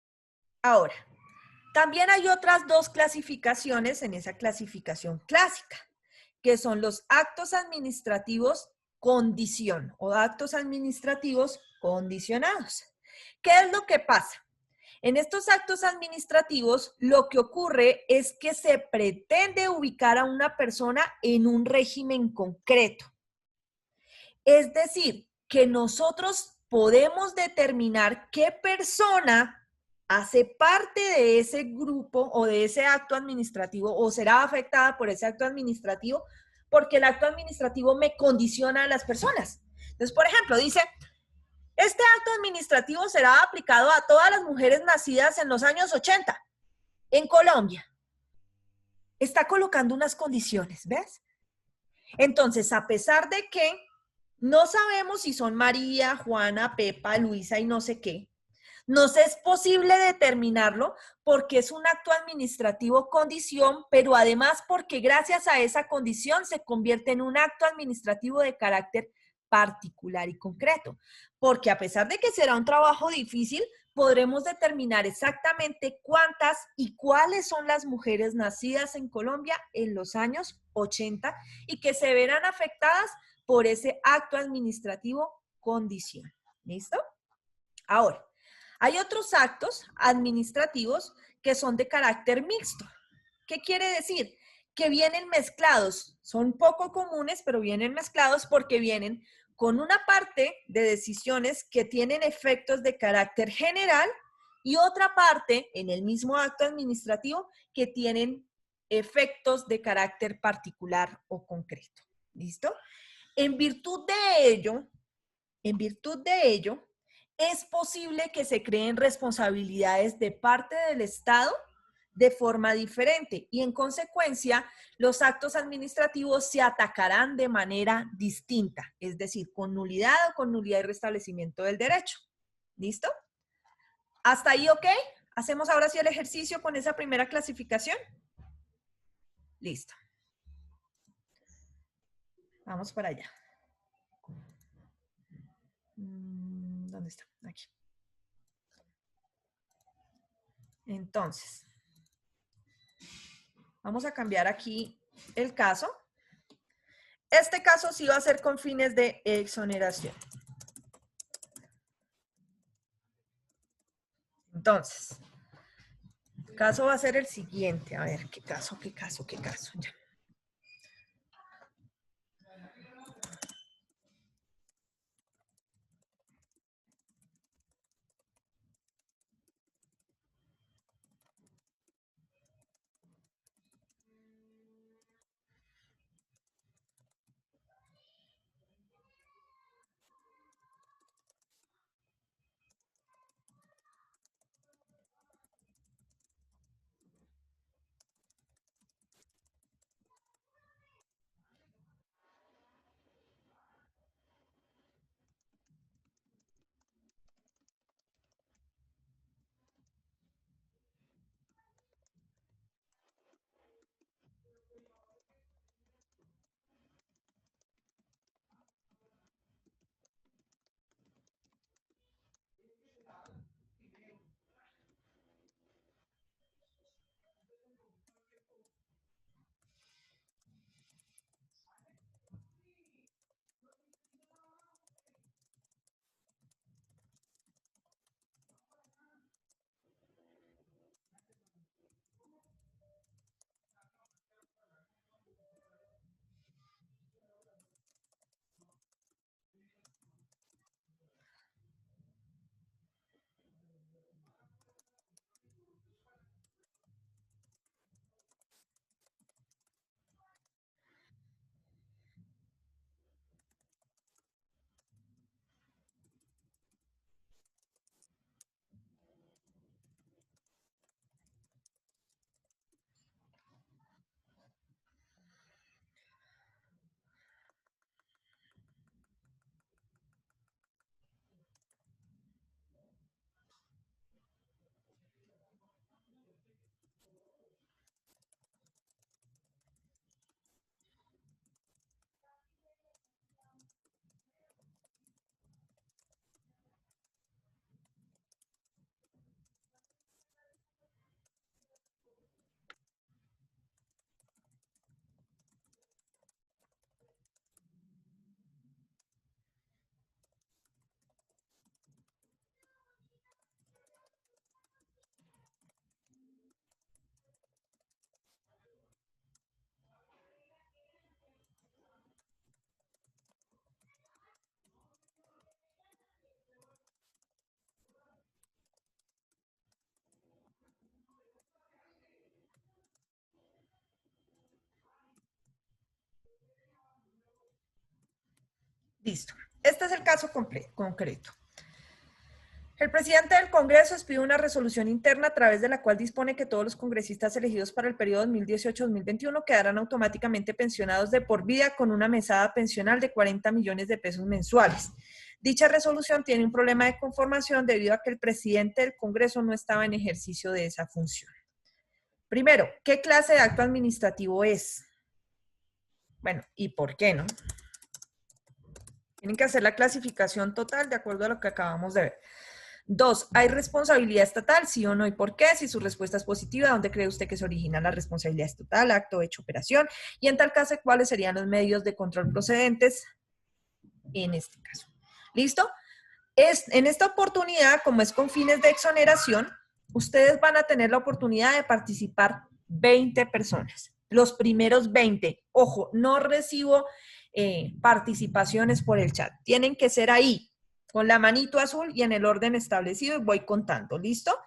Ahora, también hay otras dos clasificaciones en esa clasificación clásica, que son los actos administrativos condición o actos administrativos condicionados. ¿Qué es lo que pasa? En estos actos administrativos, lo que ocurre es que se pretende ubicar a una persona en un régimen concreto. Es decir, que nosotros podemos determinar qué persona hace parte de ese grupo o de ese acto administrativo o será afectada por ese acto administrativo porque el acto administrativo me condiciona a las personas. Entonces, por ejemplo, dice, este acto administrativo será aplicado a todas las mujeres nacidas en los años 80 en Colombia. Está colocando unas condiciones, ¿ves? Entonces, a pesar de que no sabemos si son María, Juana, Pepa, Luisa y no sé qué, nos es posible determinarlo porque es un acto administrativo condición, pero además porque gracias a esa condición se convierte en un acto administrativo de carácter particular y concreto. Porque a pesar de que será un trabajo difícil, podremos determinar exactamente cuántas y cuáles son las mujeres nacidas en Colombia en los años 80 y que se verán afectadas por ese acto administrativo condición. ¿Listo? Ahora, hay otros actos administrativos que son de carácter mixto. ¿Qué quiere decir? Que vienen mezclados. Son poco comunes, pero vienen mezclados porque vienen con una parte de decisiones que tienen efectos de carácter general y otra parte en el mismo acto administrativo que tienen efectos de carácter particular o concreto. ¿Listo? En virtud de ello, es posible que se creen responsabilidades de parte del Estado de forma diferente y en consecuencia los actos administrativos se atacarán de manera distinta, es decir, con nulidad o con nulidad y restablecimiento del derecho. ¿Listo? ¿Hasta ahí ok? ¿Hacemos ahora sí el ejercicio con esa primera clasificación? Listo. Vamos para allá. ¿Dónde está? Aquí. Entonces, vamos a cambiar aquí el caso. Este caso sí va a ser con fines de exoneración. Entonces, el caso va a ser el siguiente. A ver, ¿qué caso? Ya. Listo. Este es el caso concreto. El presidente del Congreso expide una resolución interna a través de la cual dispone que todos los congresistas elegidos para el periodo 2018-2021 quedarán automáticamente pensionados de por vida con una mesada pensional de 40 millones de pesos mensuales. Dicha resolución tiene un problema de conformación debido a que el presidente del Congreso no estaba en ejercicio de esa función. Primero, ¿qué clase de acto administrativo es? Bueno, ¿y por qué no? Tienen que hacer la clasificación total de acuerdo a lo que acabamos de ver. 2, ¿hay responsabilidad estatal? ¿Sí o no? ¿Y por qué? Si su respuesta es positiva, ¿dónde cree usted que se origina la responsabilidad estatal, acto, hecho, operación? Y en tal caso, ¿cuáles serían los medios de control procedentes en este caso? ¿Listo? En esta oportunidad, como es con fines de exoneración, ustedes van a tener la oportunidad de participar 20 personas. Los primeros 20. Ojo, no recibo participaciones por el chat. Tienen que ser ahí, con la manito azul y en el orden establecido, y voy contando. ¿Listo?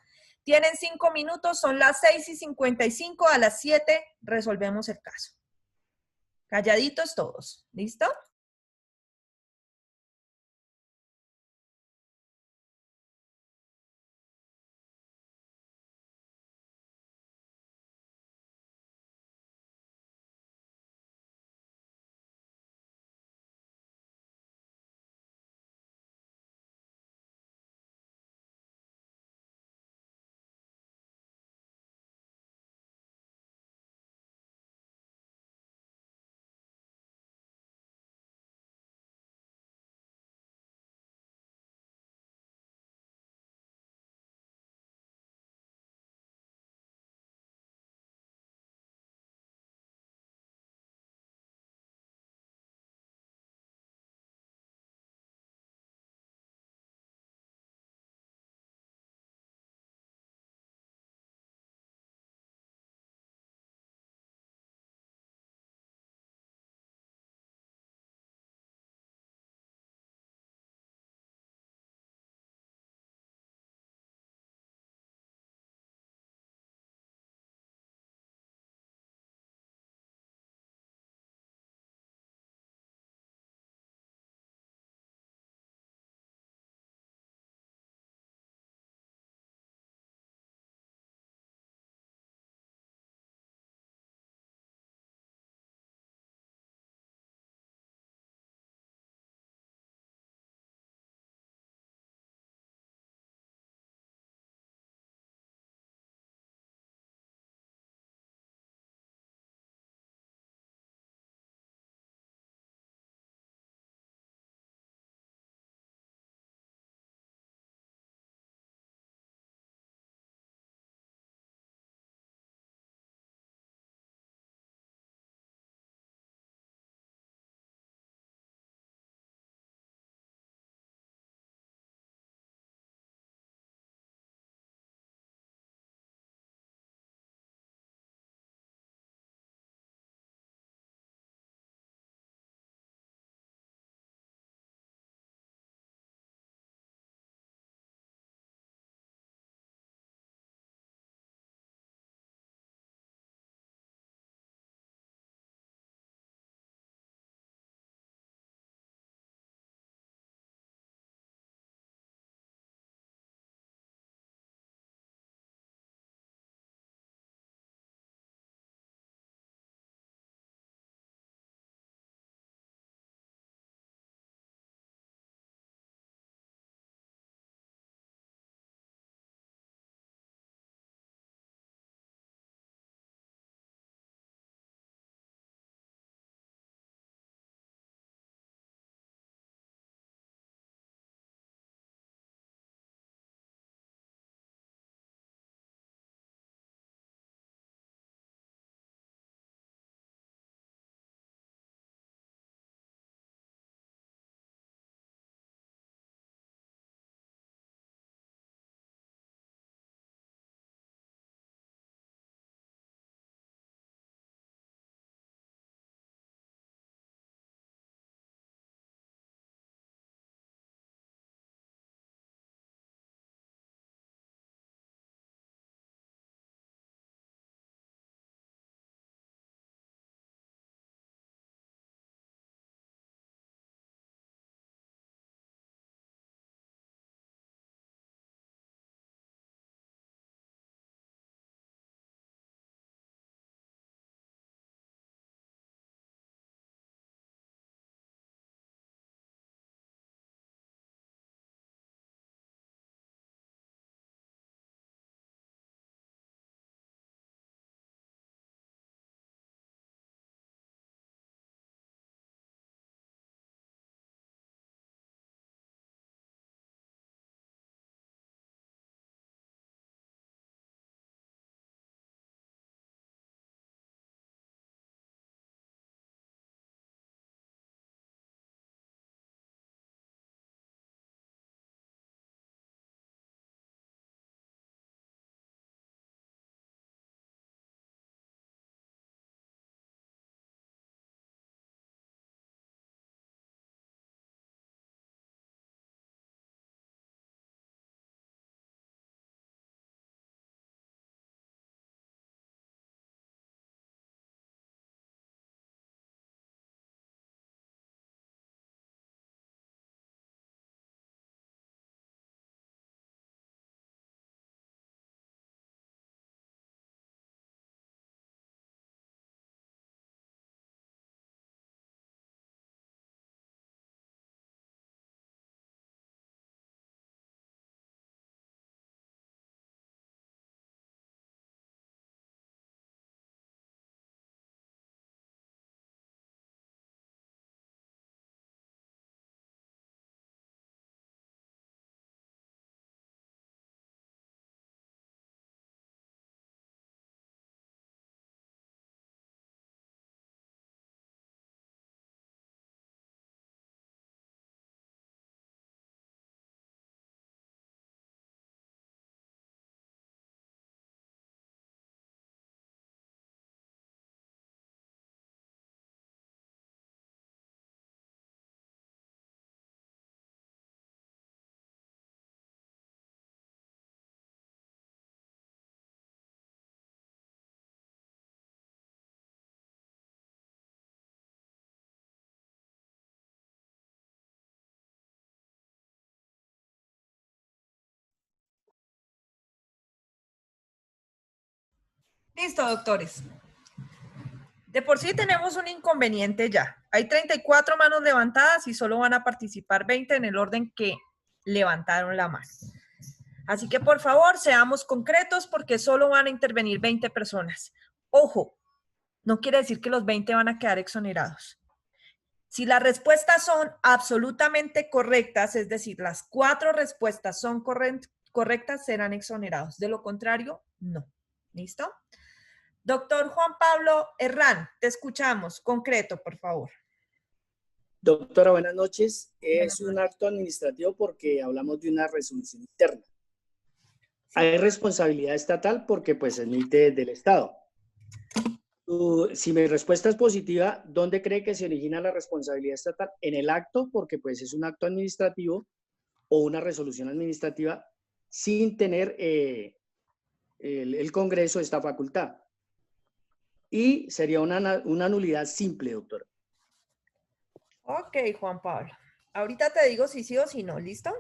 Tienen 5 minutos, son las 6:55, a las 7 resolvemos el caso. Calladitos todos. ¿Listo? Listo, doctores. De por sí tenemos un inconveniente ya. Hay 34 manos levantadas y solo van a participar 20 en el orden que levantaron la mano. Así que por favor, seamos concretos porque solo van a intervenir 20 personas. Ojo, no quiere decir que los 20 van a quedar exonerados. Si las respuestas son absolutamente correctas, es decir, las 4 respuestas son correctas, serán exonerados. De lo contrario, no. ¿Listo? Doctor Juan Pablo Herrán, te escuchamos. Concreto, por favor. Doctora, buenas noches. Es un acto administrativo porque hablamos de una resolución interna. Hay responsabilidad estatal porque pues emite del Estado. Si mi respuesta es positiva, ¿dónde cree que se origina la responsabilidad estatal? En el acto, porque pues es un acto administrativo o una resolución administrativa sin tener el Congreso esta facultad. Y sería una nulidad simple, doctora. Ok, Juan Pablo. Ahorita te digo si sí o si no, ¿listo?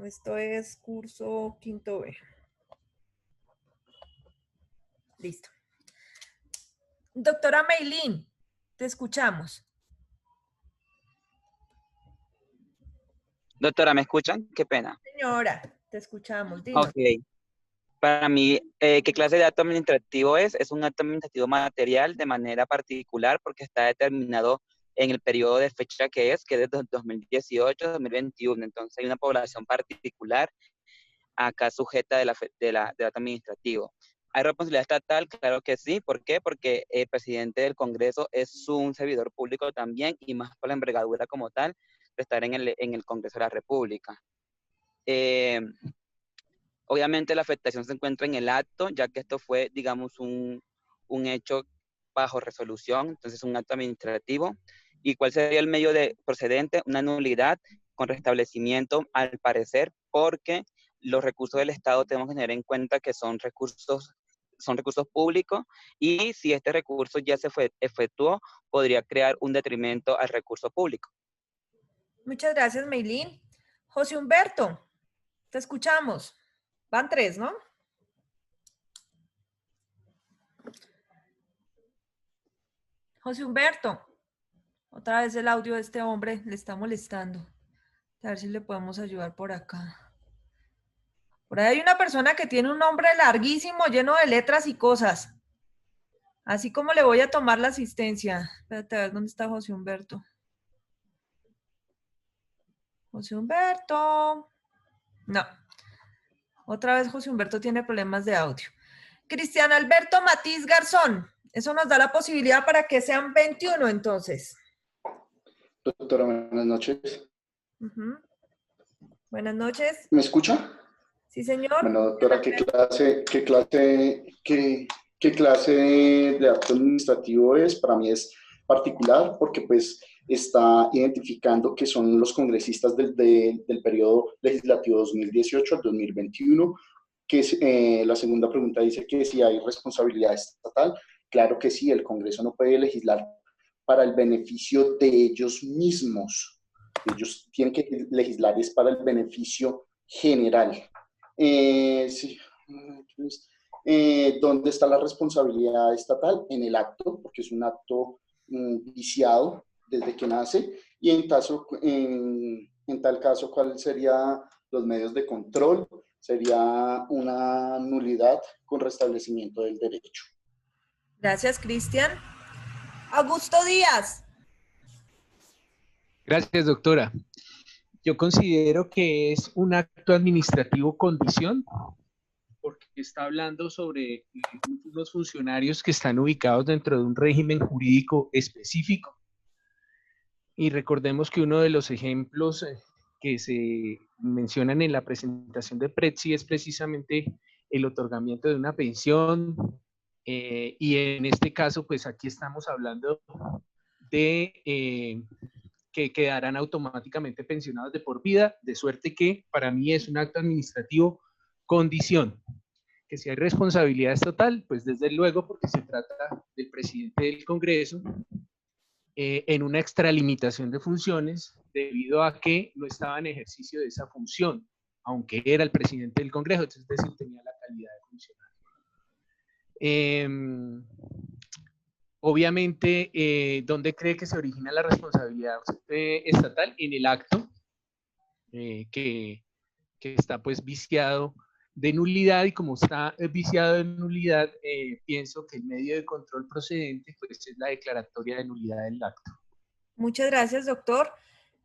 Esto es curso quinto B. Listo. Doctora Meilín, te escuchamos. Doctora, ¿me escuchan? Qué pena. Señora, te escuchamos. Dinos. Ok. Para mí, ¿qué clase de acto administrativo es? Es un acto administrativo material de manera particular porque está determinado en el periodo de fecha que es de 2018 a 2021. Entonces hay una población particular acá sujeta del acto administrativo. ¿Hay responsabilidad estatal? Claro que sí. ¿Por qué? Porque el presidente del Congreso es un servidor público también y más por la envergadura como tal de estar en el Congreso de la República. Obviamente la afectación se encuentra en el acto, ya que esto fue, digamos, un hecho bajo resolución, entonces es un acto administrativo. ¿Y cuál sería el medio de procedente? Una nulidad con restablecimiento, al parecer, porque los recursos del Estado tenemos que tener en cuenta que son recursos públicos y si este recurso ya se efectuó, podría crear un detrimento al recurso público. Muchas gracias, Meilín. José Humberto, te escuchamos. Van 3, ¿no? José Humberto, otra vez el audio de este hombre le está molestando. A ver si le podemos ayudar por acá. Por ahí hay una persona que tiene un nombre larguísimo, lleno de letras y cosas. Así como le voy a tomar la asistencia. Espérate a ver dónde está José Humberto. José Humberto. No. Otra vez José Humberto tiene problemas de audio. Cristian Alberto Matiz Garzón. Eso nos da la posibilidad para que sean 21 entonces. Doctora, buenas noches. Buenas noches. ¿Me escucha? Sí, señor. Bueno, doctora, ¿qué clase de acto administrativo es? Para mí es particular porque pues está identificando que son los congresistas del periodo legislativo 2018 al 2021, que la segunda pregunta dice que si hay responsabilidad estatal. Claro que sí, el Congreso no puede legislar para el beneficio de ellos mismos. Ellos tienen que legislar es para el beneficio general. Sí. ¿Dónde está la responsabilidad estatal? En el acto, porque es un acto viciado desde que nace, y en tal caso, ¿cuáles serían los medios de control? Sería una nulidad con restablecimiento del derecho. Gracias, Cristian. Augusto Díaz. Gracias, doctora. Yo considero que es un acto administrativo condición, porque está hablando sobre unos funcionarios que están ubicados dentro de un régimen jurídico específico. Y recordemos que uno de los ejemplos que se mencionan en la presentación de Prezi es precisamente el otorgamiento de una pensión, y en este caso, pues aquí estamos hablando de que quedarán automáticamente pensionados de por vida, de suerte que para mí es un acto administrativo condición. Que si hay responsabilidad estatal, pues desde luego, porque se trata del presidente del Congreso, en una extralimitación de funciones debido a que no estaba en ejercicio de esa función, aunque era el presidente del Congreso, es decir, tenía la calidad de funcionario. Obviamente, ¿dónde cree que se origina la responsabilidad estatal? En el acto que está pues viciado de nulidad, y como está viciado de nulidad, pienso que el medio de control procedente pues es la declaratoria de nulidad del acto. Muchas gracias, doctor.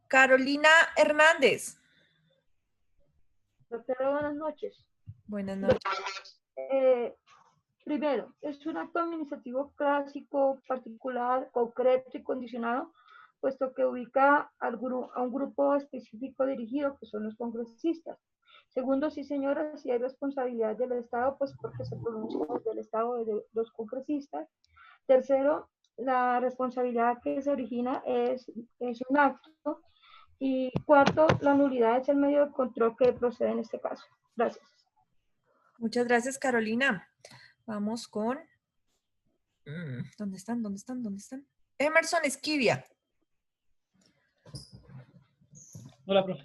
Carolina Hernández. Doctora, buenas noches. Buenas noches. Primero, es un acto administrativo clásico, particular, concreto y condicionado, puesto que ubica a un grupo específico dirigido, que son los congresistas. Segundo, sí, señora, si hay responsabilidad del Estado, pues porque se pronuncia desde el Estado de los congresistas. Tercero, la responsabilidad que se origina es un acto. Y cuarto, la nulidad es el medio de control que procede en este caso. Gracias. Muchas gracias, Carolina. Vamos con... ¿Dónde están? ¿Dónde están? ¿Dónde están? Emerson Esquivia. Hola, profe.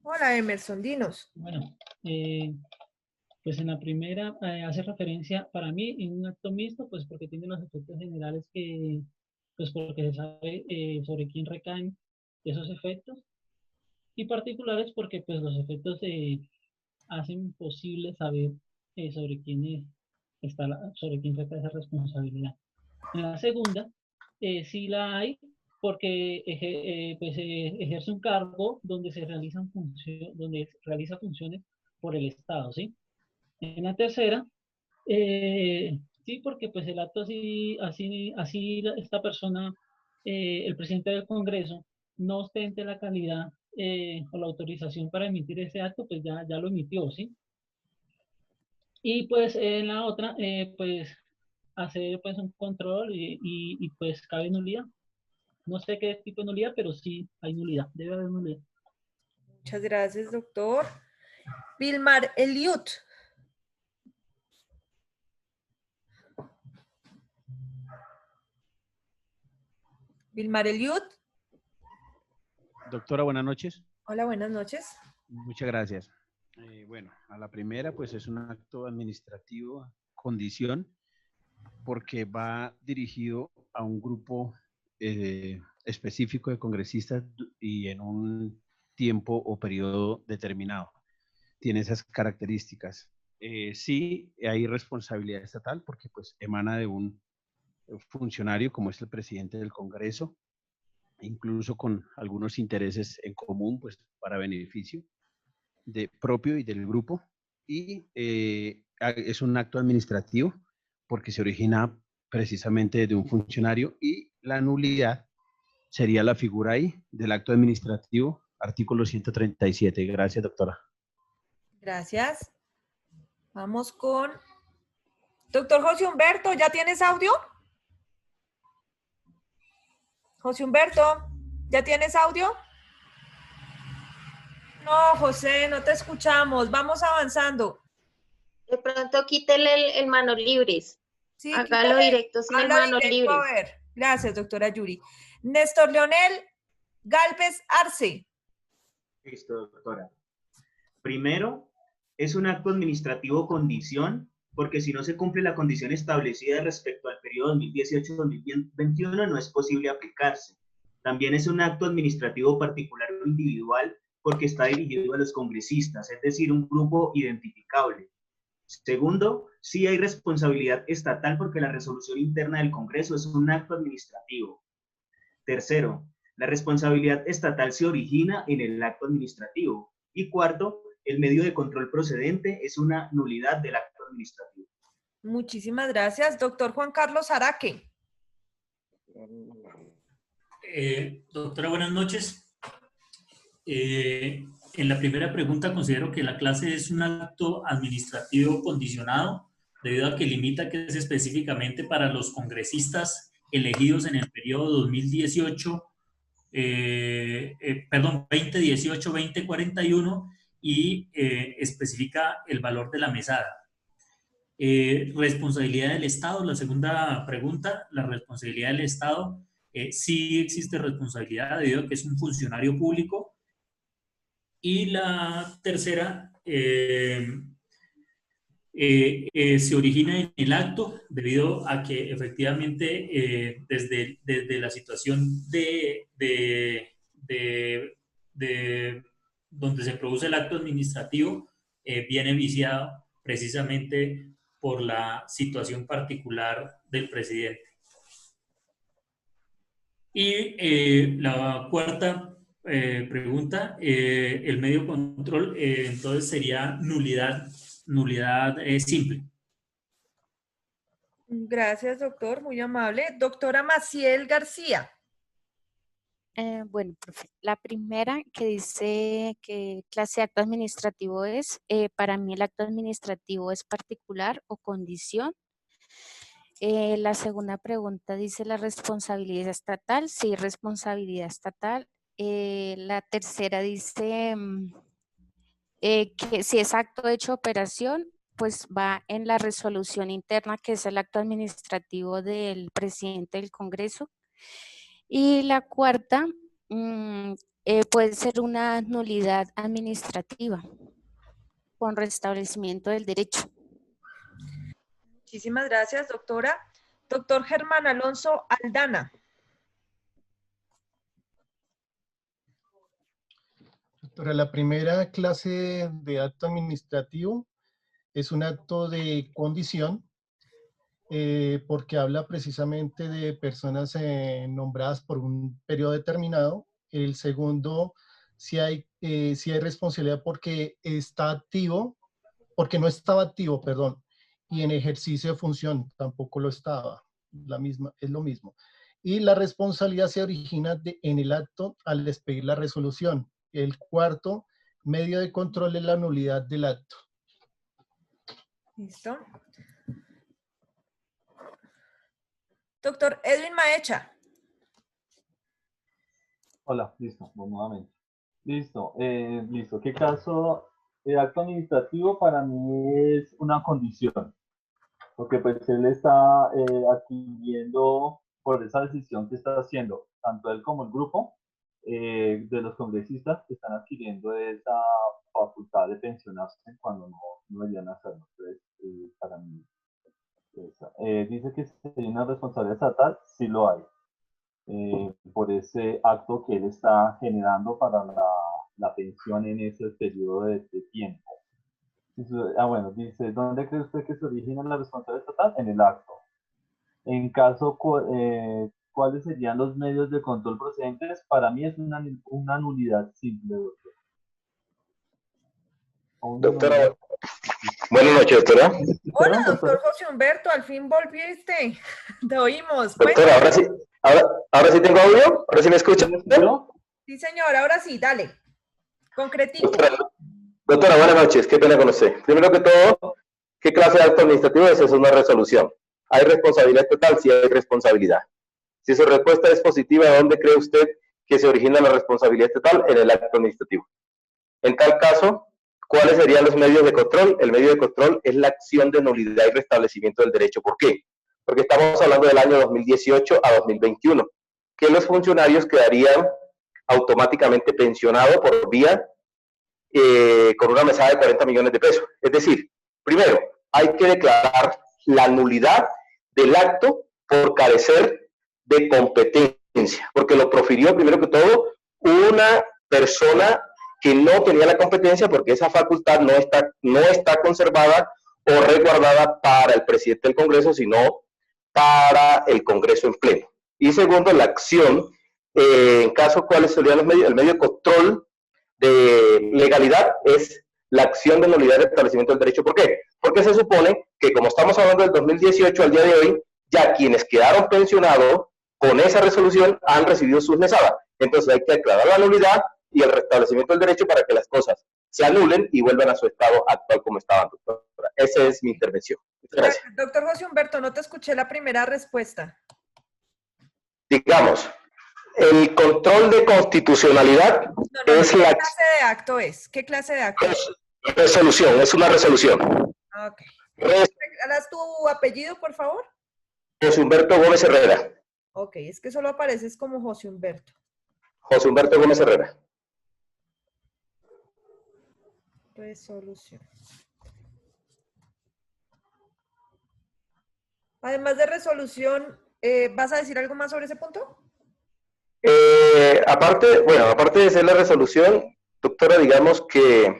Hola, Emerson, dinos. Bueno, pues en la primera hace referencia para mí en un acto mixto, pues porque tiene los efectos generales que, pues porque se sabe sobre quién recaen esos efectos, y particulares porque pues los efectos hacen posible saber sobre quién sobre quién recae esa responsabilidad. En la segunda, sí la hay porque ejerce un cargo donde se realizan donde realiza funciones por el Estado, ¿sí? En la tercera, sí, porque pues el acto así esta persona, el presidente del Congreso, no ostente la calidad o la autorización para emitir ese acto, pues ya lo emitió, ¿sí? Y pues en la otra, pues hacer pues un control y pues cabe nulidad. No sé qué tipo de nulidad, pero sí hay nulidad, debe haber nulidad. Muchas gracias, doctor. Vilmar Eliud. Vilmar Eliud. Doctora, buenas noches. Hola, buenas noches. Muchas gracias. Bueno, a la primera, pues es un acto administrativo, condición, porque va dirigido a un grupo específico de congresistas y en un tiempo o periodo determinado. Tiene esas características. Sí, hay responsabilidad estatal porque pues emana de un funcionario como es el presidente del Congreso, incluso con algunos intereses en común, pues para beneficio propio y del grupo. Y es un acto administrativo porque se origina precisamente de un funcionario, y la nulidad sería la figura ahí del acto administrativo, artículo 137. Gracias, doctora. Gracias. Vamos con... Doctor José Humberto, ¿ya tienes audio? José Humberto, ¿ya tienes audio? No, José, no te escuchamos. Vamos avanzando. De pronto quítele el manos libres. Sí, hágalo directo sin el manos libres. A ver, gracias, doctora Yuri. Néstor Leonel Galvez Arce. Listo, doctora. Primero, es un acto administrativo condición, porque si no se cumple la condición establecida respecto al periodo 2018-2021, no es posible aplicarse. También es un acto administrativo particular o individual, porque está dirigido a los congresistas, es decir, un grupo identificable. Segundo, sí hay responsabilidad estatal porque la resolución interna del Congreso es un acto administrativo. Tercero, la responsabilidad estatal se origina en el acto administrativo. Y cuarto, el medio de control procedente es una nulidad del acto administrativo. Muchísimas gracias. Doctor Juan Carlos Araque. Doctora, buenas noches. En la primera pregunta considero que la clase es un acto administrativo condicionado debido a que limita que es específicamente para los congresistas elegidos en el periodo 2018-2041 y especifica el valor de la mesada. Responsabilidad del Estado, la segunda pregunta, la responsabilidad del Estado, sí existe responsabilidad debido a que es un funcionario público. Y la tercera, se origina en el acto debido a que efectivamente desde la situación de donde se produce el acto administrativo viene viciado precisamente por la situación particular del presidente. Y la cuarta pregunta, el medio de control, entonces sería nulidad simple. Gracias, doctor, muy amable. Doctora Maciel García. Bueno, profe, la primera que dice que clase de acto administrativo es, para mí el acto administrativo es particular o condición. La segunda pregunta dice la responsabilidad estatal, sí, responsabilidad estatal. La tercera dice que si es acto hecho operación, pues va en la resolución interna, que es el acto administrativo del presidente del Congreso. Y la cuarta puede ser una nulidad administrativa con restablecimiento del derecho. Muchísimas gracias, doctora. Doctor Germán Alonso Aldana. Doctora, la primera clase de acto administrativo es un acto de condición porque habla precisamente de personas nombradas por un periodo determinado. El segundo, si hay responsabilidad porque está activo, porque no estaba activo, perdón, y en ejercicio de función tampoco lo estaba. Es lo mismo. Y la responsabilidad se origina en el acto al expedir la resolución. El cuarto medio de control es la nulidad del acto. Listo. Doctor Edwin Maecha. Hola, listo, nuevamente. Listo, listo. ¿Qué caso? El acto administrativo para mí es una condición, porque pues él está adquiriendo por esa decisión que está haciendo, tanto él como el grupo de los congresistas que están adquiriendo esa facultad de pensionarse cuando no deberían hacerlo. Entonces, para mí, dice que sería una responsabilidad estatal, sí lo hay. Por ese acto que él está generando para la pensión en ese periodo de tiempo. Bueno, dice, ¿dónde cree usted que se origina la responsabilidad estatal? En el acto. En caso, ¿cuáles serían los medios de control procedentes? Para mí es una nulidad simple, doctor. Doctora, buenas noches, doctora. Hola, doctor José Humberto, al fin volviste. Te oímos. Doctora, ahora sí tengo audio, ahora sí me escuchan. Sí, señor, ahora sí, dale. Concretico. Doctora, buenas noches, qué pena con usted. Primero que todo, ¿qué clase de acto administrativo es? Es una resolución. ¿Hay responsabilidad estatal? Sí hay responsabilidad. Si su respuesta es positiva, ¿dónde cree usted que se origina la responsabilidad estatal? En el acto administrativo. En tal caso, ¿cuáles serían los medios de control? El medio de control es la acción de nulidad y restablecimiento del derecho. ¿Por qué? Porque estamos hablando del año 2018 a 2021, que los funcionarios quedarían automáticamente pensionados por vía con una mesada de 40 millones de pesos. Es decir, primero, hay que declarar la nulidad del acto por carecer de competencia, porque lo profirió primero que todo una persona que no tenía la competencia porque esa facultad no está conservada o resguardada para el presidente del Congreso, sino para el Congreso en pleno. Y segundo, la acción, en caso cuáles serían los medios, el medio de control de legalidad es la acción de nulidad de establecimiento del derecho. ¿Por qué? Porque se supone que como estamos hablando del 2018 al día de hoy, ya quienes quedaron pensionados con esa resolución han recibido sus mesadas. Entonces hay que declarar la nulidad y el restablecimiento del derecho para que las cosas se anulen y vuelvan a su estado actual como estaban, doctora. Esa es mi intervención. Gracias. Doctor José Humberto, no te escuché la primera respuesta. Digamos, el control de constitucionalidad es la... ¿Qué clase de acto es? ¿Qué clase de acto es? Resolución, es una resolución. Ok. ¿Harás tu apellido, por favor? José Humberto Gómez Herrera. Ok, es que solo apareces como José Humberto. José Humberto Gómez Herrera. Resolución. Además de resolución, ¿vas a decir algo más sobre ese punto? Aparte de ser la resolución, doctora, digamos que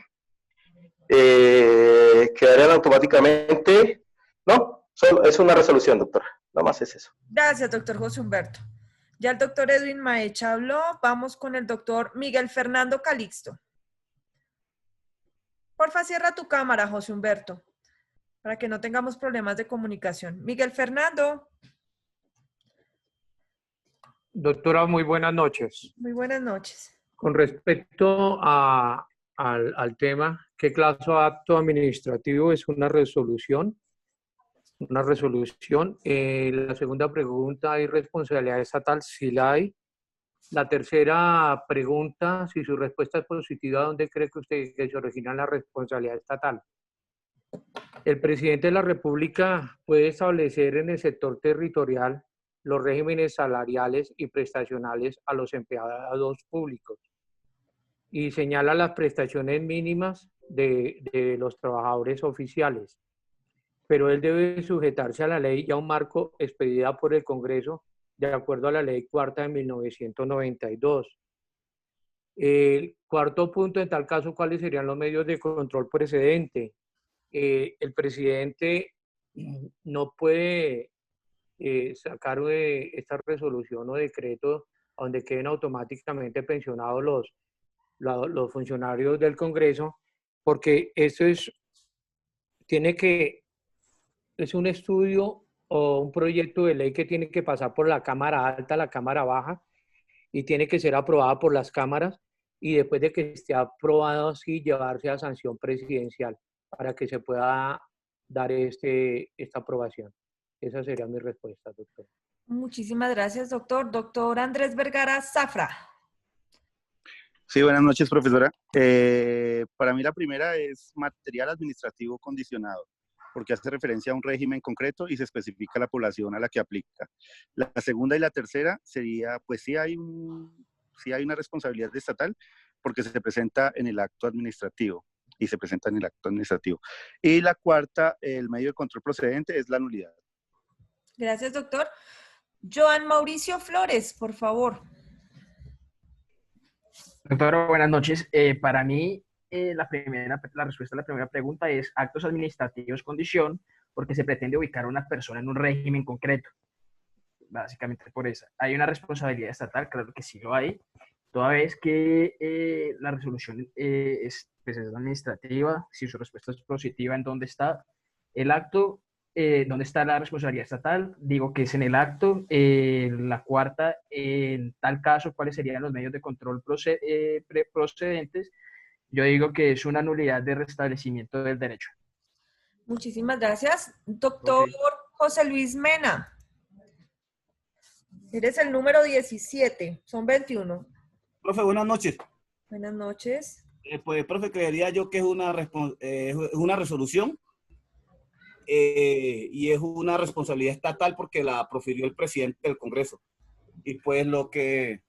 quedarían automáticamente, no, solo es una resolución, doctora, nada más es eso. Gracias, doctor José Humberto. Ya el doctor Edwin Maecha habló. Vamos con el doctor Miguel Fernando Calixto. Porfa, cierra tu cámara, José Humberto, para que no tengamos problemas de comunicación. Miguel Fernando. Doctora, muy buenas noches. Muy buenas noches. Con respecto al tema, ¿qué clase de acto administrativo es una resolución? Una resolución. La segunda pregunta, ¿hay responsabilidad estatal? Sí la hay. La tercera pregunta, si su respuesta es positiva, ¿dónde cree que usted que se origina la responsabilidad estatal? El presidente de la República puede establecer en el sector territorial los regímenes salariales y prestacionales a los empleados públicos y señala las prestaciones mínimas de los trabajadores oficiales, pero él debe sujetarse a la ley y a un marco expedida por el Congreso de acuerdo a la Ley Cuarta de 1992. El cuarto punto, en tal caso, ¿cuáles serían los medios de control precedente? El presidente no puede sacar esta resolución o decreto donde queden automáticamente pensionados los funcionarios del Congreso, porque esto es un estudio o un proyecto de ley que tiene que pasar por la Cámara Alta, la Cámara Baja, y tiene que ser aprobada por las cámaras, y después de que esté aprobado así, llevarse a sanción presidencial para que se pueda dar esta aprobación. Esa sería mi respuesta, doctor. Muchísimas gracias, doctor. Doctor Andrés Vergara Zafra. Sí, buenas noches, profesora. Para mí la primera es material administrativo condicionado, porque hace referencia a un régimen concreto y se especifica la población a la que aplica. La segunda y la tercera sería, pues sí hay una responsabilidad estatal, porque se presenta en el acto administrativo, Y la cuarta, el medio de control procedente, es la nulidad. Gracias, doctor. Joan Mauricio Flores, por favor. Doctora, buenas noches. Para mí, la respuesta a la primera pregunta es actos administrativos condición, porque se pretende ubicar a una persona en un régimen concreto. Básicamente por eso. ¿Hay una responsabilidad estatal? Claro que sí lo hay. Toda vez que la resolución es administrativa, si su respuesta es positiva, ¿en dónde está el acto? ¿Dónde está la responsabilidad estatal? Digo que es en el acto. La cuarta, en tal caso, ¿cuáles serían los medios de control procedentes? Yo digo que es una nulidad de restablecimiento del derecho. Muchísimas gracias. Doctor José Luis Mena. Eres el número 17, son 21. Profe, buenas noches. Buenas noches. Pues, profe, creería yo que es una resolución y es una responsabilidad estatal porque la profirió el presidente del Congreso. Y pues lo que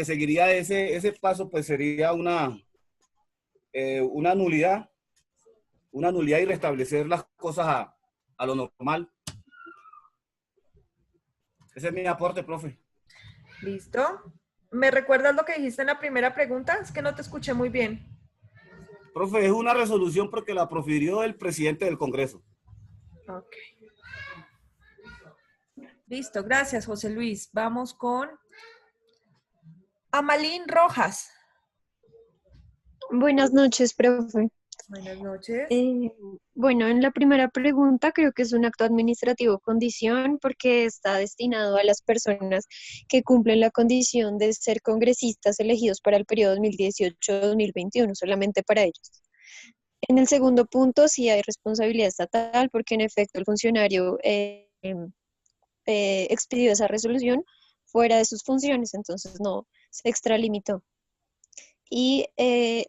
seguiría ese paso pues sería una nulidad y restablecer las cosas a lo normal. Ese es mi aporte, profe. Listo. ¿Me recuerdas lo que dijiste en la primera pregunta? Es que no te escuché muy bien. Profe, es una resolución porque la profirió el presidente del Congreso. Ok. Listo, gracias, José Luis. Vamos con Amalín Rojas. Buenas noches, profe. Buenas noches. Bueno, en la primera pregunta creo que es un acto administrativo condición porque está destinado a las personas que cumplen la condición de ser congresistas elegidos para el periodo 2018-2021, solamente para ellos. En el segundo punto sí hay responsabilidad estatal porque en efecto el funcionario expidió esa resolución fuera de sus funciones, entonces no se extralimitó. ¿Y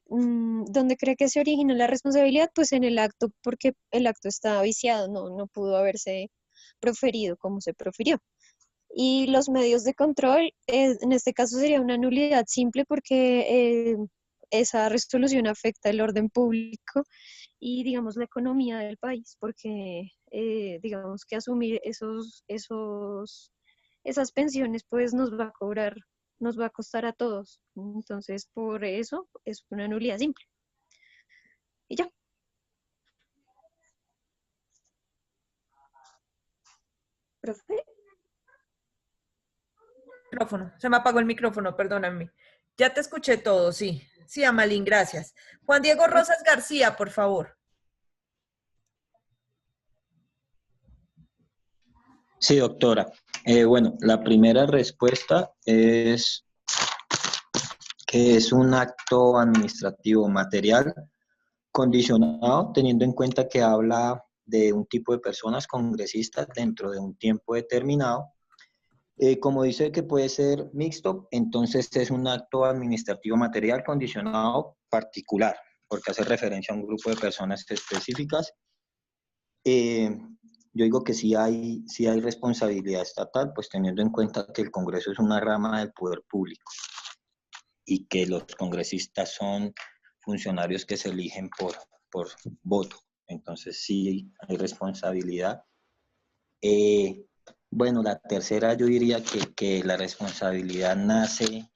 dónde cree que se origina la responsabilidad? Pues en el acto, porque el acto está viciado, no pudo haberse proferido como se profirió. Y los medios de control, en este caso sería una nulidad simple porque esa resolución afecta el orden público y, digamos, la economía del país, porque, digamos, que asumir esas pensiones, pues, nos va a costar a todos. Entonces, por eso es una nulidad simple. Y ya. ¿Profe? Micrófono. Se me apagó el micrófono, perdóname. Ya te escuché todo, sí. Sí, Amalín, gracias. Juan Diego Rosas García, por favor. Sí, doctora. Bueno, la primera respuesta es que es un acto administrativo material condicionado, teniendo en cuenta que habla de un tipo de personas congresistas dentro de un tiempo determinado. Como dice que puede ser mixto, entonces es un acto administrativo material condicionado particular, porque hace referencia a un grupo de personas específicas. Yo digo que sí hay responsabilidad estatal, pues teniendo en cuenta que el Congreso es una rama del poder público y que los congresistas son funcionarios que se eligen por voto. Entonces sí hay responsabilidad. Bueno, la tercera yo diría que la responsabilidad nace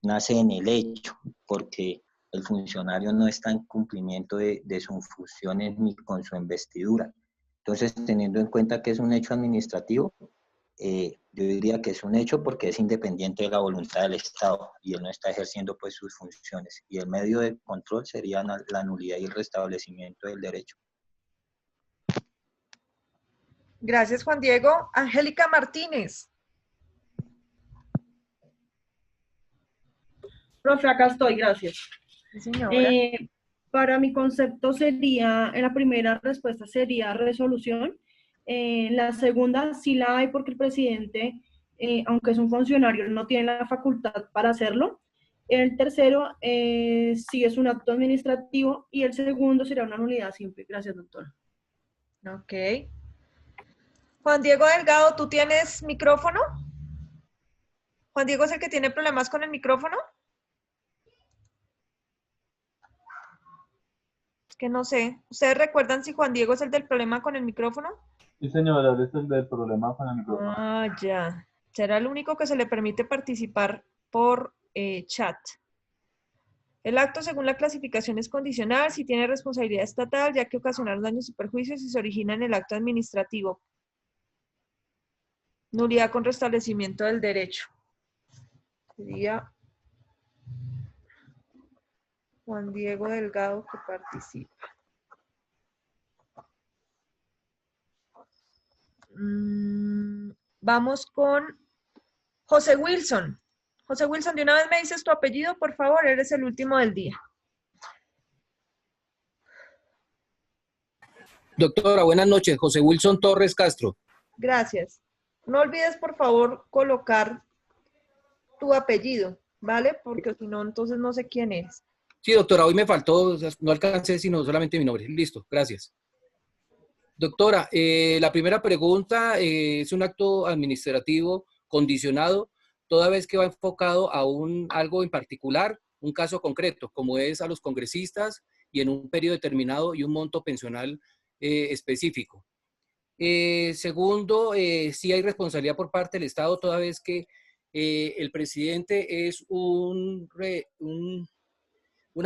en el hecho, porque el funcionario no está en cumplimiento de sus funciones ni con su investidura. Entonces, teniendo en cuenta que es un hecho administrativo, yo diría que es un hecho porque es independiente de la voluntad del Estado y él no está ejerciendo pues sus funciones. Y el medio de control sería la nulidad y el restablecimiento del derecho. Gracias, Juan Diego. Angélica Martínez. Profe, acá estoy, gracias. Sí, señora. Para mi concepto sería, en la primera respuesta sería resolución. En la segunda sí la hay porque el presidente, aunque es un funcionario, no tiene la facultad para hacerlo. El tercero sí es un acto administrativo y el segundo sería una nulidad simple. Gracias, doctora. Ok. Juan Diego Delgado, ¿tú tienes micrófono? Juan Diego es el que tiene problemas con el micrófono. Es que no sé. ¿Ustedes recuerdan si Juan Diego es el del problema con el micrófono? Sí, señora, ese es el del problema con el micrófono. Ah, ya. Será el único que se le permite participar por chat. El acto, según la clasificación, es condicional si tiene responsabilidad estatal, ya que ocasionar daños y perjuicios si se origina en el acto administrativo. Nulidad con restablecimiento del derecho. Sería Juan Diego Delgado que participa. Vamos con José Wilson. José Wilson, de una vez me dices tu apellido, por favor, eres el último del día. Doctora, buenas noches. José Wilson Torres Castro. Gracias. No olvides, por favor, colocar tu apellido, ¿vale? Porque si no, entonces no sé quién eres. Sí, doctora, hoy me faltó, no alcancé sino solamente mi nombre. Listo, gracias. Doctora, la primera pregunta es un acto administrativo condicionado, toda vez que va enfocado a algo en particular, un caso concreto, como es a los congresistas y en un periodo determinado y un monto pensional específico. Segundo, sí hay responsabilidad por parte del Estado, toda vez que el presidente es una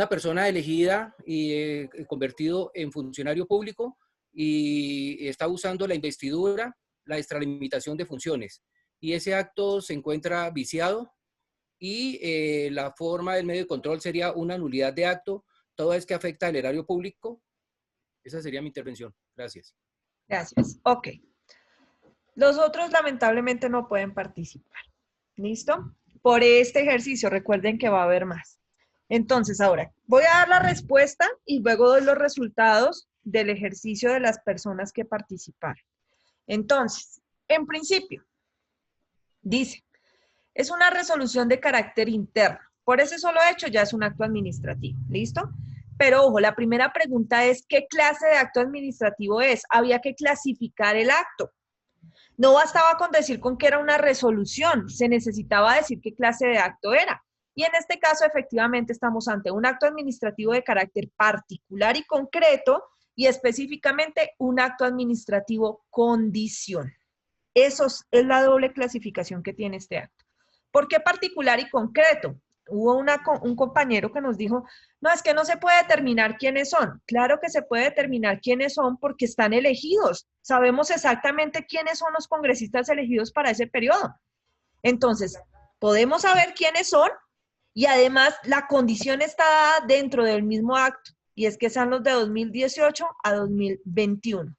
persona elegida y convertido en funcionario público y está usando la investidura, la extralimitación de funciones. Y ese acto se encuentra viciado y la forma del medio de control sería una nulidad de acto, toda vez que afecta al erario público. Esa sería mi intervención. Gracias. Gracias. Ok. Los otros lamentablemente no pueden participar. ¿Listo? Por este ejercicio, recuerden que va a haber más. Entonces, ahora, voy a dar la respuesta y luego doy los resultados del ejercicio de las personas que participaron. Entonces, en principio, dice, es una resolución de carácter interno. Por ese solo hecho ya es un acto administrativo. ¿Listo? Pero ojo, la primera pregunta es, ¿qué clase de acto administrativo es? Había que clasificar el acto. No bastaba con decir con que era una resolución, se necesitaba decir qué clase de acto era. Y en este caso, efectivamente, estamos ante un acto administrativo de carácter particular y concreto, y específicamente un acto administrativo condición. Eso es la doble clasificación que tiene este acto. ¿Por qué particular y concreto? Hubo un compañero que nos dijo, no, es que no se puede determinar quiénes son. Claro que se puede determinar quiénes son porque están elegidos. Sabemos exactamente quiénes son los congresistas elegidos para ese periodo. Entonces, podemos saber quiénes son y además la condición está dada dentro del mismo acto y es que sean los de 2018 a 2021.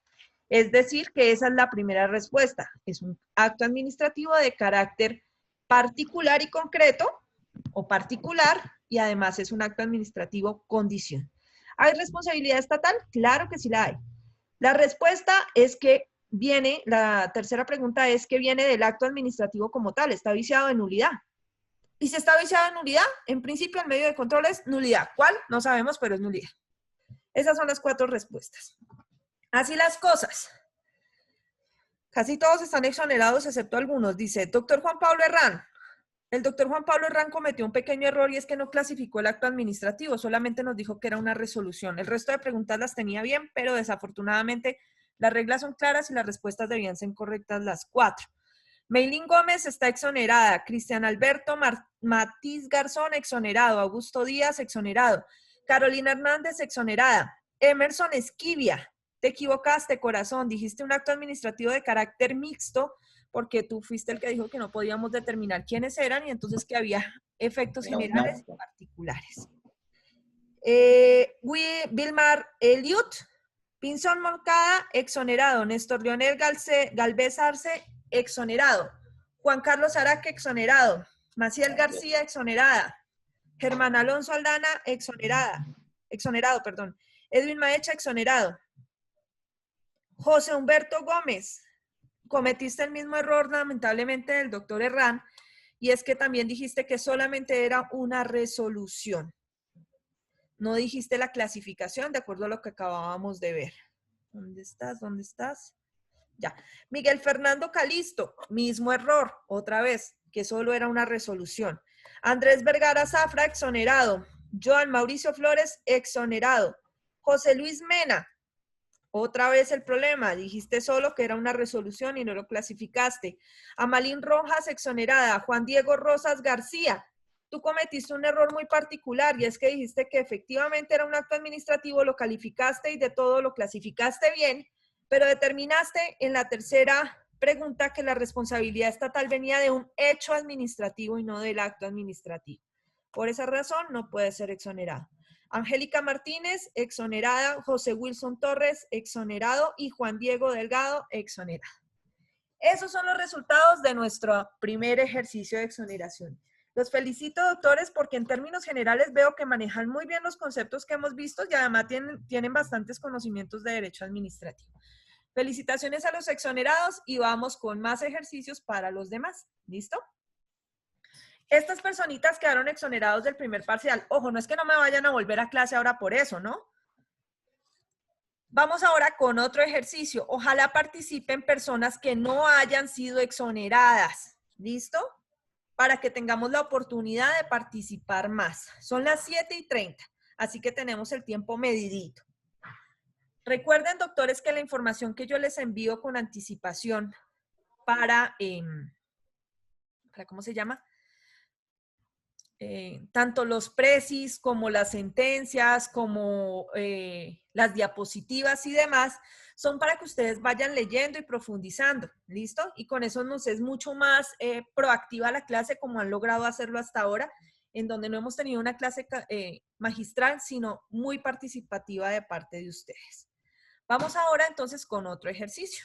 Es decir, que esa es la primera respuesta. Es un acto administrativo de carácter particular y concreto, o particular, y además es un acto administrativo condición. ¿Hay responsabilidad estatal? Claro que sí la hay. La respuesta es que viene, la tercera pregunta es que viene del acto administrativo como tal, está viciado de nulidad. ¿Y si está viciado de nulidad? En principio el medio de control es nulidad. ¿Cuál? No sabemos, pero es nulidad. Esas son las 4 respuestas. Así las cosas. Casi todos están exonerados excepto algunos. Dice, doctor Juan Pablo Herrán. El doctor Juan Pablo Herrán cometió un pequeño error y es que no clasificó el acto administrativo, solamente nos dijo que era una resolución. El resto de preguntas las tenía bien, pero desafortunadamente las reglas son claras y las respuestas debían ser correctas las 4. Meilín Gómez está exonerada, Cristian Alberto Matiz Garzón exonerado, Augusto Díaz exonerado, Carolina Hernández exonerada, Emerson Esquivia, te equivocaste corazón, dijiste un acto administrativo de carácter mixto, porque tú fuiste el que dijo que no podíamos determinar quiénes eran y entonces que había efectos generales y particulares. Vilmar Eliot, Pinzón Moncada, exonerado. Néstor Leonel Galvez Arce, exonerado. Juan Carlos Araque, exonerado. Maciel García, exonerada. Germán Alonso Aldana, exonerado, perdón. Edwin Maecha, exonerado. José Humberto Gómez, cometiste el mismo error, lamentablemente, del doctor Herrán, y es que también dijiste que solamente era una resolución. No dijiste la clasificación de acuerdo a lo que acabábamos de ver. ¿Dónde estás? ¿Dónde estás? Ya. Miguel Fernando Calisto, mismo error, otra vez, que solo era una resolución. Andrés Vergara Zafra, exonerado. Joan Mauricio Flores, exonerado. José Luis Mena, otra vez el problema, dijiste solo que era una resolución y no lo clasificaste. Amalín Rojas, exonerada. Juan Diego Rosas García, tú cometiste un error muy particular y es que dijiste que efectivamente era un acto administrativo, lo calificaste y de todo lo clasificaste bien, pero determinaste en la tercera pregunta que la responsabilidad estatal venía de un hecho administrativo y no del acto administrativo. Por esa razón no puede ser exonerado. Angélica Martínez, exonerada. José Wilson Torres, exonerado. Y Juan Diego Delgado, exonerado. Esos son los resultados de nuestro primer ejercicio de exoneración. Los felicito, doctores, porque en términos generales veo que manejan muy bien los conceptos que hemos visto y además tienen bastantes conocimientos de derecho administrativo. Felicitaciones a los exonerados y vamos con más ejercicios para los demás. ¿Listo? Estas personitas quedaron exonerados del primer parcial. Ojo, no es que no me vayan a volver a clase ahora por eso, ¿no? Vamos ahora con otro ejercicio. Ojalá participen personas que no hayan sido exoneradas. ¿Listo? Para que tengamos la oportunidad de participar más. Son las 7:30, así que tenemos el tiempo medidito. Recuerden, doctores, que la información que yo les envío con anticipación para ¿cómo se llama? Tanto los precis como las sentencias, como las diapositivas y demás, son para que ustedes vayan leyendo y profundizando, ¿listo? Y con eso nos es mucho más proactiva la clase como han logrado hacerlo hasta ahora, en donde no hemos tenido una clase magistral, sino muy participativa de parte de ustedes. Vamos ahora entonces con otro ejercicio.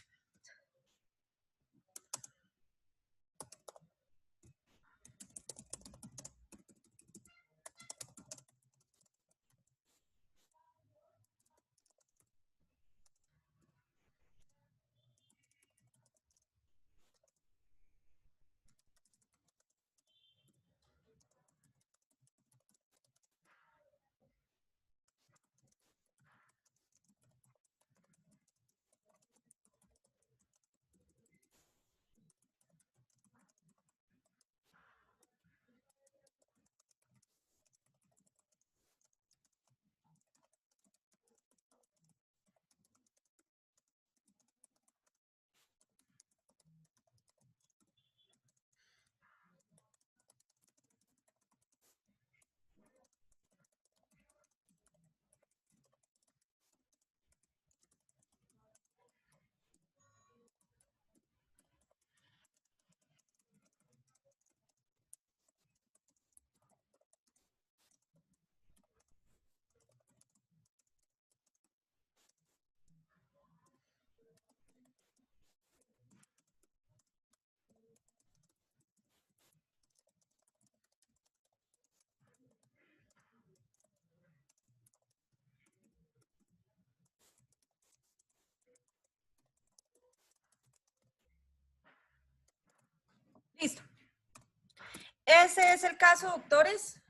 ese es el caso, doctores,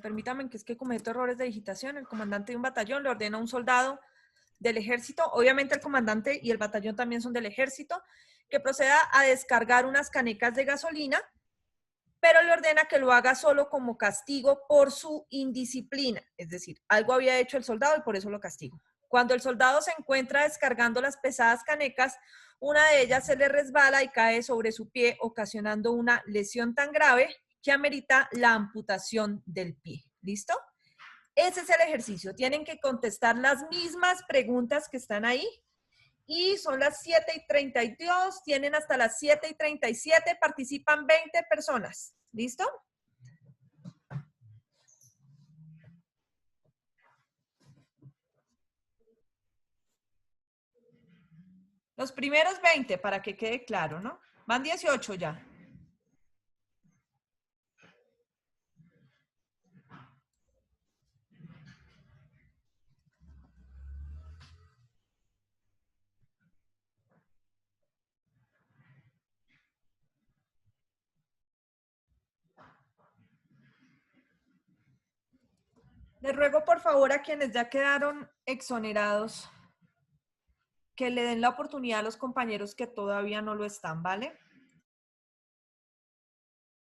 permítanme, que es que cometo errores de digitación. El comandante de un batallón le ordena a un soldado del ejército, obviamente el comandante y el batallón también son del ejército, que proceda a descargar unas canecas de gasolina, pero le ordena que lo haga solo como castigo por su indisciplina. Es decir, algo había hecho el soldado y por eso lo castigo. Cuando el soldado se encuentra descargando las pesadas canecas, una de ellas se le resbala y cae sobre su pie, ocasionando una lesión tan grave que amerita la amputación del pie. ¿Listo? Ese es el ejercicio. Tienen que contestar las mismas preguntas que están ahí. Y son las 7:32, tienen hasta las 7:37, participan 20 personas. ¿Listo? Los primeros 20, para que quede claro, ¿no? Van 18 ya. Les ruego por favor a quienes ya quedaron exonerados que le den la oportunidad a los compañeros que todavía no lo están, ¿vale?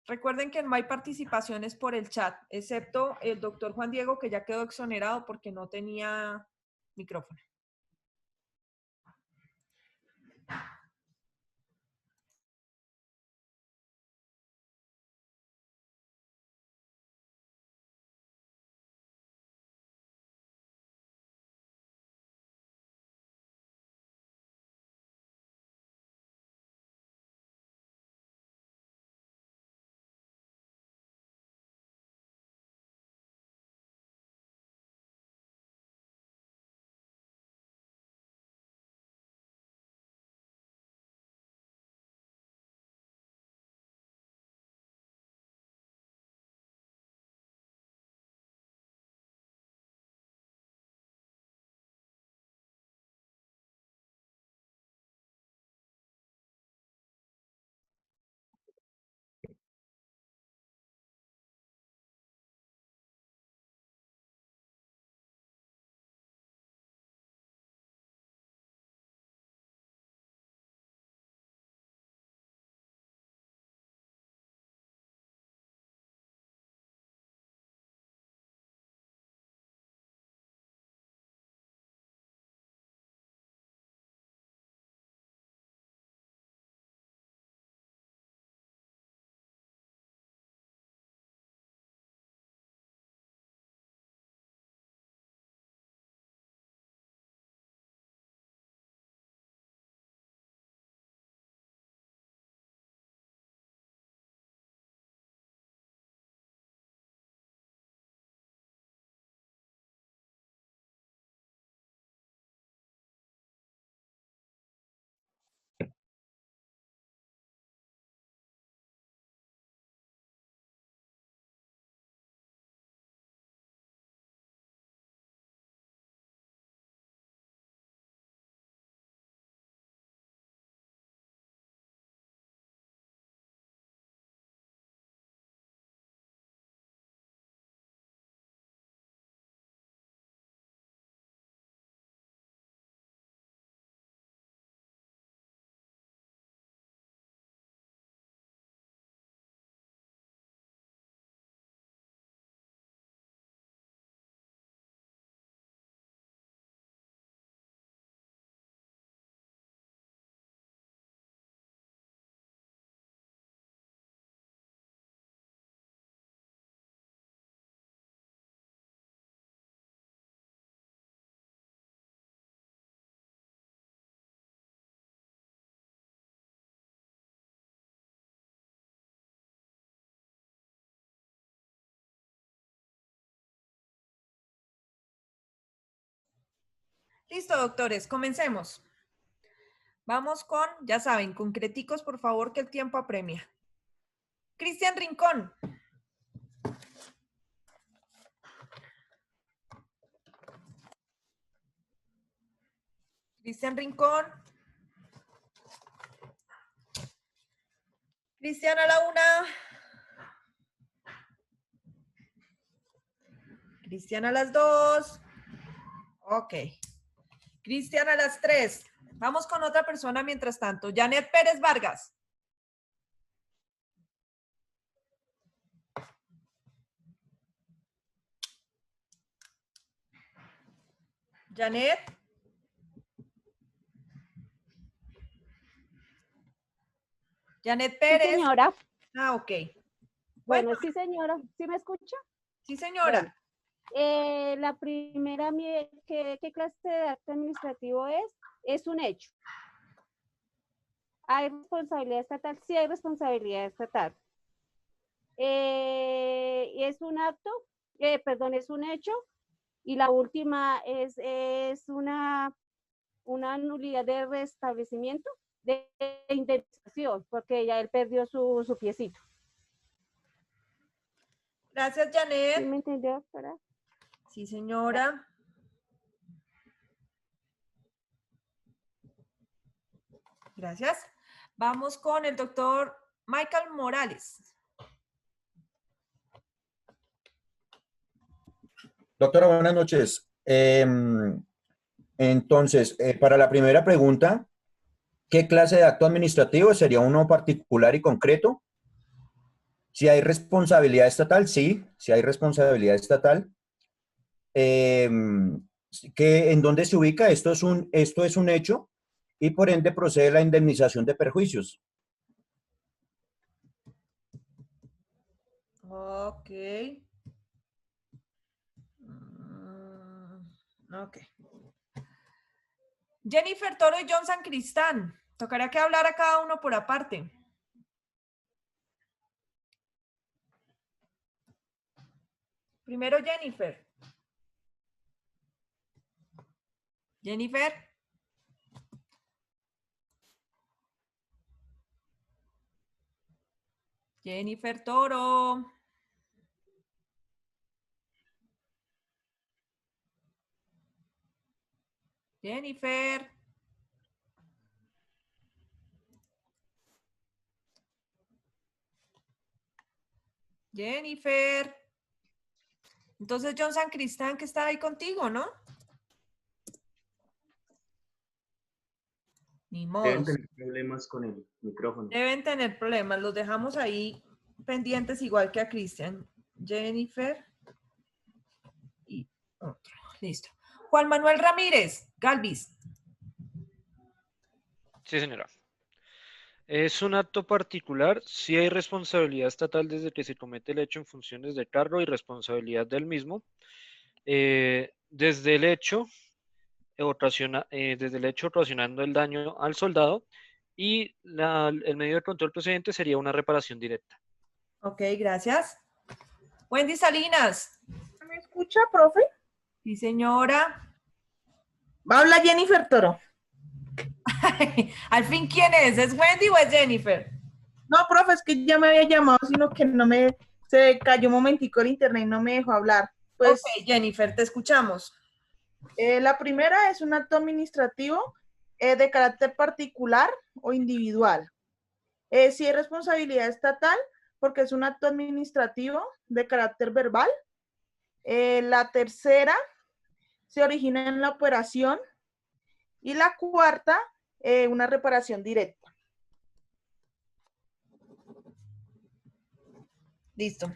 Recuerden que no hay participaciones por el chat, excepto el doctor Juan Diego, que ya quedó exonerado porque no tenía micrófono. Listo, doctores, comencemos. Vamos con, ya saben, concreticos, por favor, que el tiempo apremia. Cristian Rincón. Cristian Rincón. Cristian a la 1. Cristian a las 2. Ok. Cristian a las 3. Vamos con otra persona mientras tanto. Janet Pérez Vargas. Janet. Janet Pérez. Sí, señora. Ah, ok. Bueno, sí, señora. ¿Sí me escucha? Sí, señora. Bueno, la primera, ¿qué clase de acto administrativo es? Es un hecho. ¿Hay responsabilidad estatal? Sí, hay responsabilidad estatal. Es un acto, es un hecho. Y la última es una nulidad de restablecimiento de indemnización, porque ya él perdió su piecito. Gracias, Janet. ¿Sí me entendió, doctora? Sí, señora. Gracias. Vamos con el doctor Michael Morales. Doctora, buenas noches. Entonces, para la primera pregunta, ¿qué clase de acto administrativo? ¿Sería uno particular y concreto? Si hay responsabilidad estatal, sí, si hay responsabilidad estatal. ¿En dónde se ubica? Esto es un hecho y por ende procede la indemnización de perjuicios. Ok. Ok. Jennifer Toro y John San Cristán. Tocará que hablar a cada uno por aparte. Primero Jennifer. Jennifer. Jennifer Toro. Jennifer. Jennifer. Entonces, John San Cristán, que está ahí contigo, ¿no? Ni modo. Deben tener problemas con el micrófono. Deben tener problemas. Los dejamos ahí pendientes igual que a Cristian. Jennifer. Y otro. Listo. Juan Manuel Ramírez, Galvis. Sí, señora. Es un acto particular, si hay responsabilidad estatal desde que se comete el hecho en funciones de cargo y responsabilidad del mismo. Desde el hecho ocasionando el daño al soldado y el medio de control procedente sería una reparación directa. Ok, gracias. Wendy Salinas. ¿Me escucha, profe? Sí, señora. Va a hablar Jennifer Toro. Al fin, ¿quién es? ¿Es Wendy o es Jennifer? No, profe, es que ya me había llamado, sino que se cayó un momentico el internet y no me dejó hablar. Pues, ok, Jennifer, te escuchamos. La primera es un acto administrativo de carácter particular o individual. Si hay responsabilidad estatal, porque es un acto administrativo de carácter verbal. La tercera se origina en la operación. Y la cuarta, una reparación directa. Listo.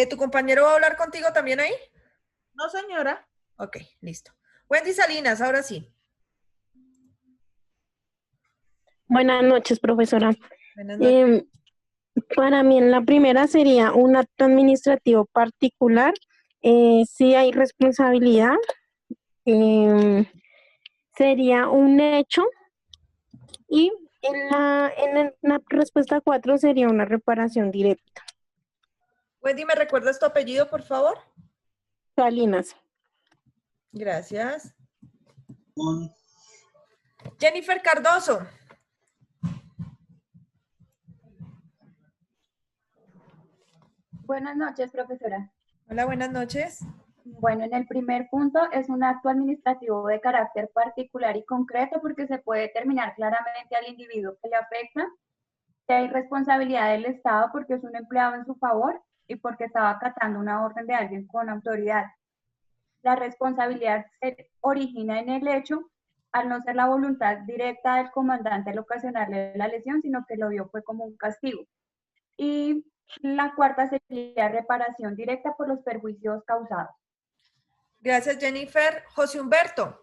¿Tu compañero va a hablar contigo también ahí? No, señora. Ok, listo. Wendy Salinas, ahora sí. Buenas noches, profesora. Buenas noches. Para mí, en la primera sería un acto administrativo particular. Si hay responsabilidad. Sería un hecho. Y en la respuesta 4 sería una reparación directa. Wendy, ¿me recuerdas tu apellido, por favor? Salinas. Gracias. Jennifer Cardoso. Buenas noches, profesora. Hola, buenas noches. Bueno, en el primer punto es un acto administrativo de carácter particular y concreto porque se puede determinar claramente al individuo que le afecta, que hay responsabilidad del Estado porque es un empleado en su favor y porque estaba acatando una orden de alguien con autoridad. La responsabilidad se origina en el hecho al no ser la voluntad directa del comandante al ocasionarle la lesión, sino que lo vio fue como un castigo. Y la cuarta sería reparación directa por los perjuicios causados. Gracias, Jennifer. José Humberto.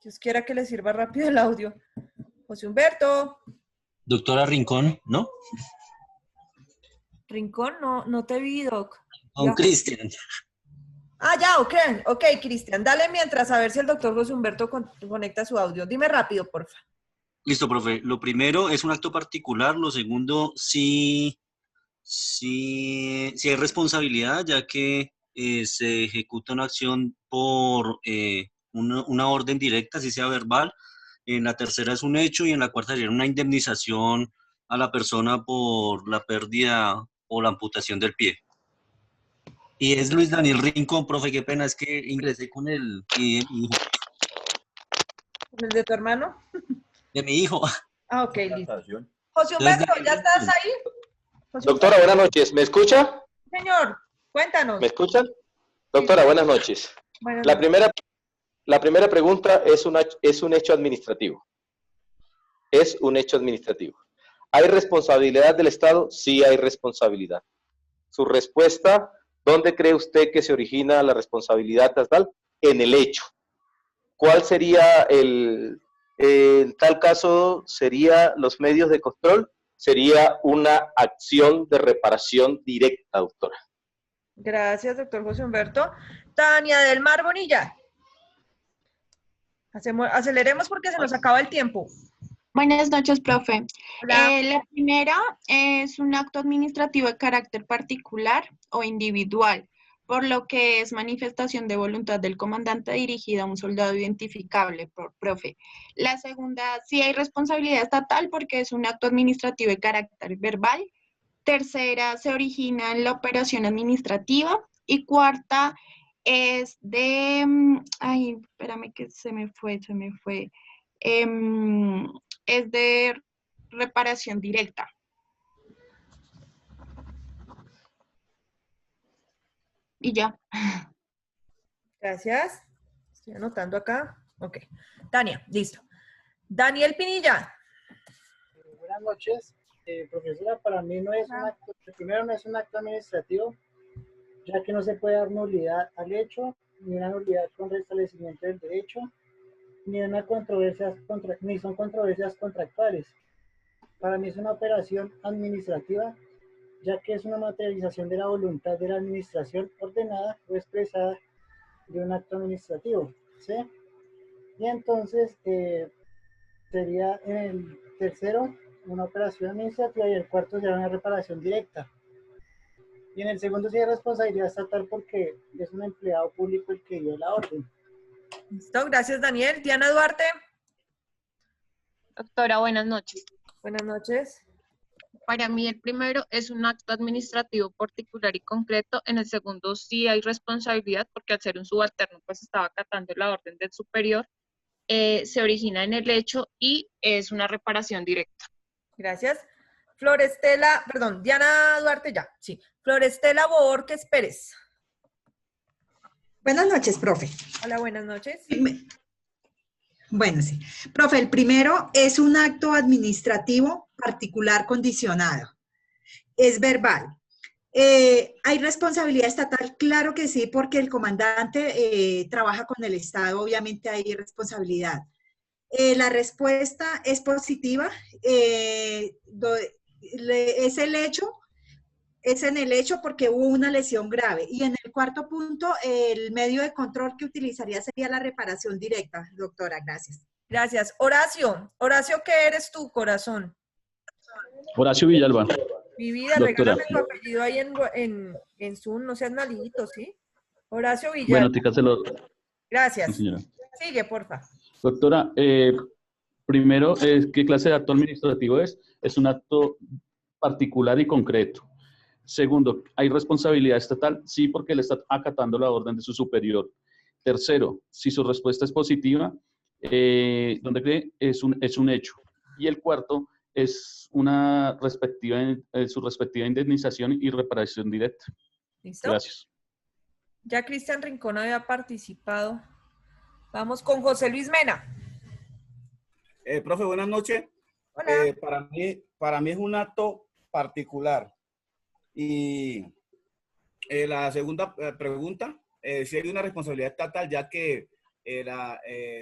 Dios quiera que le sirva rápido el audio. José Humberto. Doctora Rincón, ¿no? Rincón, no te vi, Doc. Con Cristian. Ah, ya, ok, Cristian. Dale mientras a ver si el doctor José Humberto conecta su audio. Dime rápido, porfa. Listo, profe. Lo primero es un acto particular. Lo segundo, sí hay responsabilidad, ya que se ejecuta una acción por una orden directa, así sea verbal. En la tercera es un hecho y en la cuarta sería una indemnización a la persona por la pérdida o la amputación del pie. Y es Luis Daniel Rincón, profe, qué pena, es que ingresé con el hijo. ¿El de tu hermano? De mi hijo. Ah, ok, listo. José Humberto, ¿ya estás ahí? Doctora, buenas noches. ¿Me escucha? Señor, cuéntanos. ¿Me escuchan? Doctora, buenas noches. Buenas La noches. primera pregunta es un hecho administrativo. Es un hecho administrativo. ¿Hay responsabilidad del Estado? Sí hay responsabilidad. Su respuesta, ¿dónde cree usted que se origina la responsabilidad estatal? En el hecho. ¿Cuál sería en tal caso, sería los medios de control? Sería una acción de reparación directa, doctora. Gracias, doctor José Humberto. Tania del Mar Bonilla. Aceleremos porque se nos acaba el tiempo. Buenas noches, profe. La primera es un acto administrativo de carácter particular o individual, por lo que es manifestación de voluntad del comandante dirigida a un soldado identificable, profe. La segunda, sí hay responsabilidad estatal porque es un acto administrativo de carácter verbal. Tercera, se origina en la operación administrativa. Y cuarta, es de... Ay, espérame que se me fue. Es de reparación directa. Y ya. Gracias. Estoy anotando acá. Ok. Tania, listo. Daniel Pinilla. Buenas noches. Profesora, para mí no es un acto, primero no es un acto administrativo, ya que no se puede dar nulidad al hecho, ni una nulidad con restablecimiento del derecho, ni son controversias contractuales. Para mí es una operación administrativa, ya que es una materialización de la voluntad de la administración ordenada o expresada de un acto administrativo, ¿sí? Y entonces sería en el tercero una operación administrativa y el cuarto sería una reparación directa. Y en el segundo sería responsabilidad estatal porque es un empleado público el que dio la orden. Listo, gracias Daniel. Diana Duarte. Doctora, buenas noches. Buenas noches. Para mí el primero es un acto administrativo particular y concreto. En el segundo sí hay responsabilidad porque al ser un subalterno pues estaba acatando la orden del superior. Se origina en el hecho y es una reparación directa. Gracias. Diana Duarte ya, sí. Florestela Borges Pérez. Buenas noches, profe. Hola, buenas noches. Bueno, sí. Profe, el primero es un acto administrativo particular condicionado. Es verbal. ¿Hay responsabilidad estatal? Claro que sí, porque el comandante trabaja con el Estado, obviamente hay responsabilidad. La respuesta es positiva. Es en el hecho porque hubo una lesión grave. Y en el cuarto punto, el medio de control que utilizaría sería la reparación directa. Doctora, gracias. Gracias. Horacio, ¿qué eres tú, corazón? Horacio Villalba. Mi vida, doctora. regálame tu apellido ahí en Zoom, no seas malito, ¿sí? Horacio Villalba. Bueno, tica, se lo... Gracias. Sí, señora. Sigue, porfa. Doctora, primero, ¿qué clase de acto administrativo es? Es un acto particular y concreto. Segundo, ¿hay responsabilidad estatal? Sí, porque le está acatando la orden de su superior. Tercero, si su respuesta es positiva, ¿dónde cree? Es un hecho. Y el cuarto, es una respectiva, su respectiva indemnización y reparación directa. ¿Listo? Gracias. Ya Cristian Rincón había participado. Vamos con José Luis Mena. Profe, buenas noches. Hola. Para mí es un acto particular. Y la segunda pregunta, si hay una responsabilidad estatal, ya que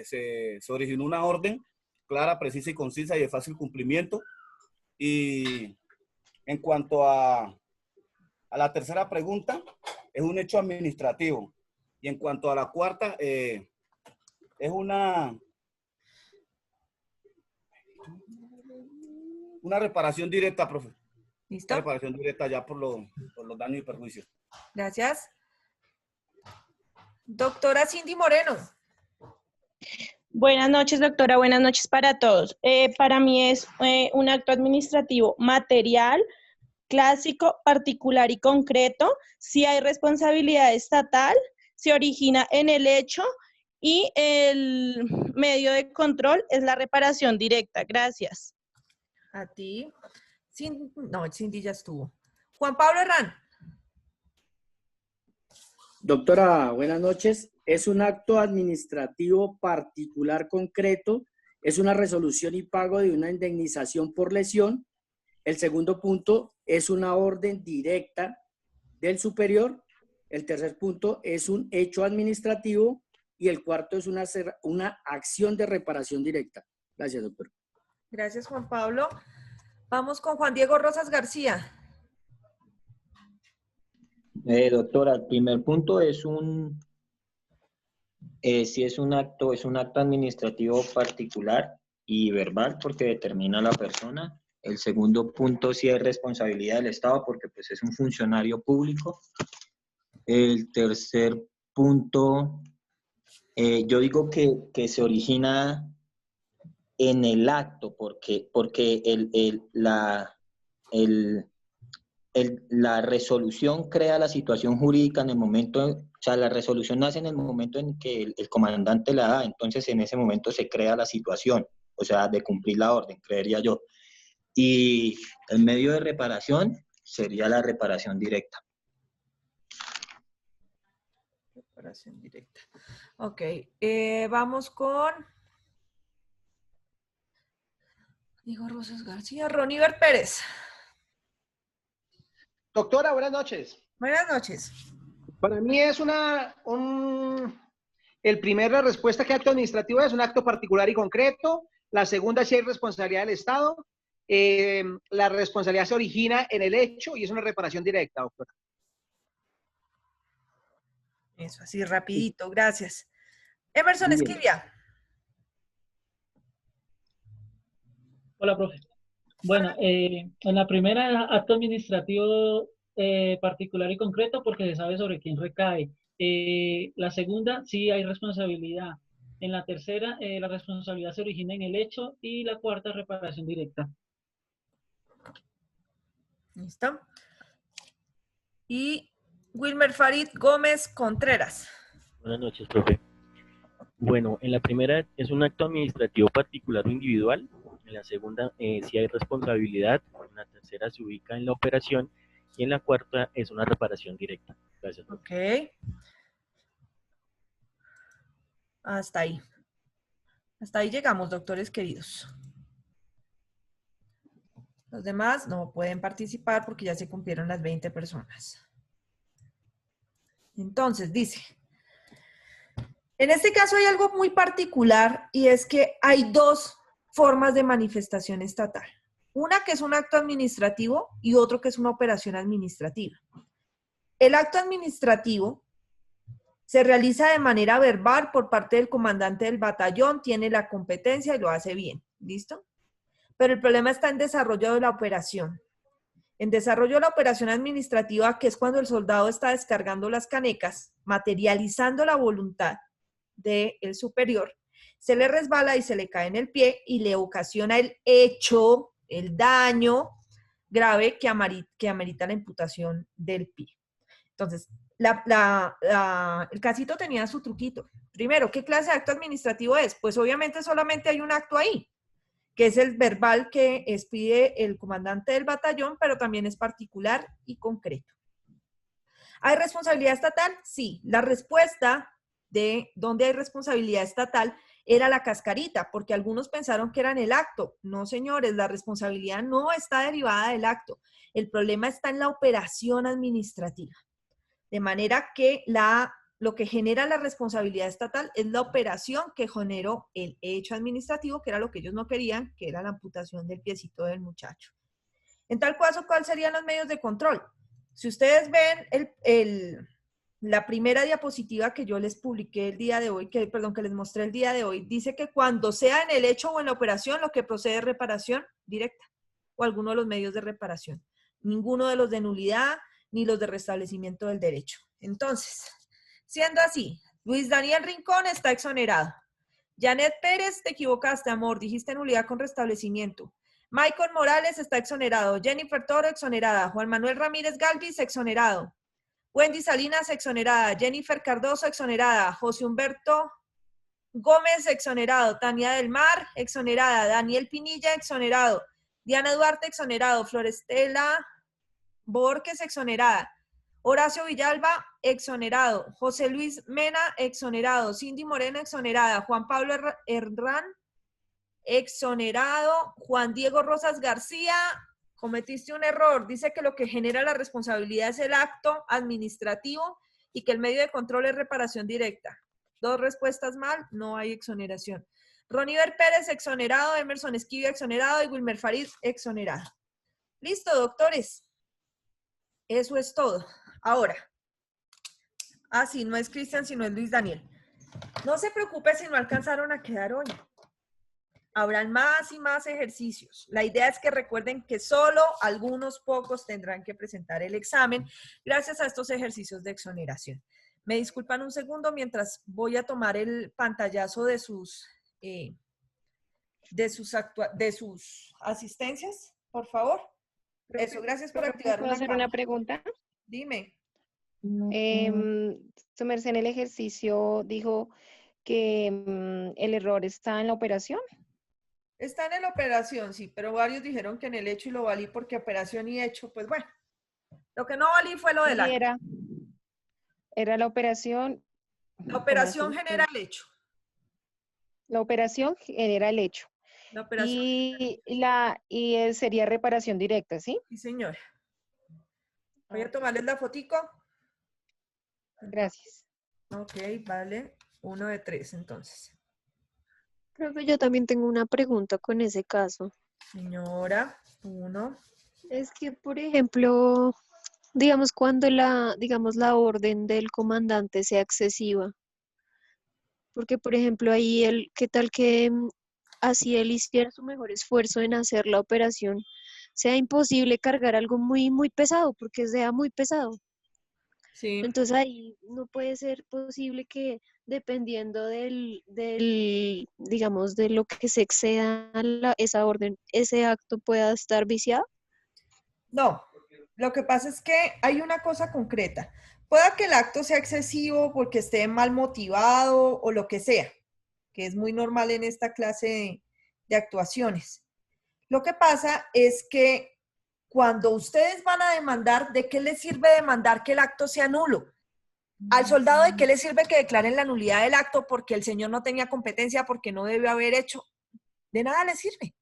se originó una orden clara, precisa y concisa y de fácil cumplimiento. Y en cuanto a la tercera pregunta, es un hecho administrativo. Y en cuanto a la cuarta, es una reparación directa, profe. ¿Listo? Una reparación directa ya por los daños y perjuicios. Gracias. Doctora Cindy Moreno. Buenas noches, doctora. Buenas noches para todos. Para mí es un acto administrativo material, clásico, particular y concreto. Si hay responsabilidad estatal, se origina en el hecho y el medio de control es la reparación directa. Gracias. A ti. Cindy ya estuvo. Juan Pablo Herrán. Doctora, buenas noches. Es un acto administrativo particular concreto, es una resolución y pago de una indemnización por lesión. El segundo punto es una orden directa del superior. El tercer punto es un hecho administrativo y el cuarto es una acción de reparación directa. Gracias, doctor. Gracias, Juan Pablo. Vamos con Juan Diego Rosas García. Doctora, el primer punto es si es un acto administrativo particular y verbal porque determina a la persona. El segundo punto sí es responsabilidad del Estado porque pues es un funcionario público. El tercer punto, yo digo que se origina en el acto porque la resolución crea la situación jurídica en el momento, o sea, la resolución nace en el momento en que el comandante la da, entonces en ese momento se crea la situación, o sea, de cumplir la orden, creería yo. Y el medio de reparación sería la reparación directa. Reparación directa. Ok, vamos con Diego Rosas García, Roniver Pérez. Doctora, buenas noches. Buenas noches. Para mí es el primera respuesta que acto administrativo es un acto particular y concreto. La segunda, si hay responsabilidad del Estado. La responsabilidad se origina en el hecho y es una reparación directa, doctora. Eso, así rapidito, gracias. Emerson Bien. Esquivia. Hola, profe. Bueno, en la primera, acto administrativo particular y concreto porque se sabe sobre quién recae. La segunda, sí hay responsabilidad. En la tercera, la responsabilidad se origina en el hecho y la cuarta, reparación directa. ¿Listo? Y Wilmer Farid Gómez Contreras. Buenas noches, profe. Bueno, en la primera es un acto administrativo particular o individual. En la segunda, sí hay responsabilidad. En la tercera se ubica en la operación. Y en la cuarta es una reparación directa. Gracias. Ok. Hasta ahí. Hasta ahí llegamos, doctores queridos. Los demás no pueden participar porque ya se cumplieron las 20 personas. Entonces, dice, en este caso hay algo muy particular y es que hay dos formas de manifestación estatal. Una que es un acto administrativo y otro que es una operación administrativa. El acto administrativo se realiza de manera verbal por parte del comandante del batallón, tiene la competencia y lo hace bien. ¿Listo? Pero el problema está en desarrollo de la operación. En desarrollo de la operación administrativa, que es cuando el soldado está descargando las canecas, materializando la voluntad del superior, se le resbala y se le cae en el pie y le ocasiona el hecho, el daño grave que amerita la imputación del pie. Entonces, el casito tenía su truquito. Primero, ¿qué clase de acto administrativo es? Pues obviamente solamente hay un acto ahí, que es el verbal que expide el comandante del batallón, pero también es particular y concreto. ¿Hay responsabilidad estatal? Sí. La respuesta de dónde hay responsabilidad estatal era la cascarita, porque algunos pensaron que era en el acto. No, señores, la responsabilidad no está derivada del acto. El problema está en la operación administrativa. De manera que lo que genera la responsabilidad estatal es la operación que generó el hecho administrativo, que era lo que ellos no querían, que era la amputación del piecito del muchacho. En tal caso, ¿cuáles serían los medios de control? Si ustedes ven la primera diapositiva que yo les publiqué el día de hoy, que les mostré el día de hoy, dice que cuando sea en el hecho o en la operación, lo que procede es reparación directa o alguno de los medios de reparación. Ninguno de los de nulidad ni los de restablecimiento del derecho. Entonces, siendo así, Luis Daniel Rincón está exonerado. Janet Pérez, te equivocaste, amor, dijiste nulidad con restablecimiento. Michael Morales está exonerado. Jennifer Toro, exonerada. Juan Manuel Ramírez Galvis, exonerado. Wendy Salinas, exonerada. Jennifer Cardoso, exonerada. José Humberto Gómez, exonerado. Tania del Mar, exonerada. Daniel Pinilla, exonerado. Diana Duarte, exonerado. Florestela Borges, exonerada. Horacio Villalba, exonerado. José Luis Mena, exonerado. Cindy Moreno, exonerada. Juan Pablo Herrán, exonerado. Juan Diego Rosas García, cometiste un error. Dice que lo que genera la responsabilidad es el acto administrativo y que el medio de control es reparación directa. 2 respuestas mal, no hay exoneración. Roniver Pérez, exonerado. Emerson Esquivia, exonerado. Y Wilmer Farid, exonerado. Listo, doctores. Eso es todo. Ahora. Sí, no es Cristian, sino es Luis Daniel. No se preocupe si no alcanzaron a quedar hoy. Habrán más y más ejercicios. La idea es que recuerden que solo algunos pocos tendrán que presentar el examen gracias a estos ejercicios de exoneración. Me disculpan un segundo mientras voy a tomar el pantallazo de sus asistencias, por favor. Eso, gracias por activar ¿Puedo hacer una pregunta? Dime. Su merced, en el ejercicio dijo que el error está en la operación. Está en la operación, sí, pero varios dijeron que en el hecho y lo valí porque operación y hecho, pues bueno. Lo que no valí fue lo del acto. Era la operación. La operación genera el hecho. La operación genera el hecho. La operación y sería reparación directa, ¿sí? Sí, señora. Voy a tomarles la fotico. Gracias. Ok, vale. 1 de 3, entonces. Creo que yo también tengo una pregunta con ese caso. Señora, 1. Es que, por ejemplo, digamos cuando la orden del comandante sea excesiva. Porque, por ejemplo, ahí ¿qué tal que así él hiciera su mejor esfuerzo en hacer la operación, sea imposible cargar algo muy, muy pesado, porque sea muy pesado? Sí. Entonces ahí no puede ser posible que dependiendo digamos, de lo que se exceda esa orden, ese acto pueda estar viciado. No, lo que pasa es que hay una cosa concreta. Pueda que el acto sea excesivo porque esté mal motivado o lo que sea, que es muy normal en esta clase de actuaciones. Lo que pasa es que cuando ustedes van a demandar, ¿de qué les sirve demandar que el acto sea nulo? Al soldado, ¿de qué le sirve que declaren la nulidad del acto porque el señor no tenía competencia, porque no debió haber hecho? De nada le sirve.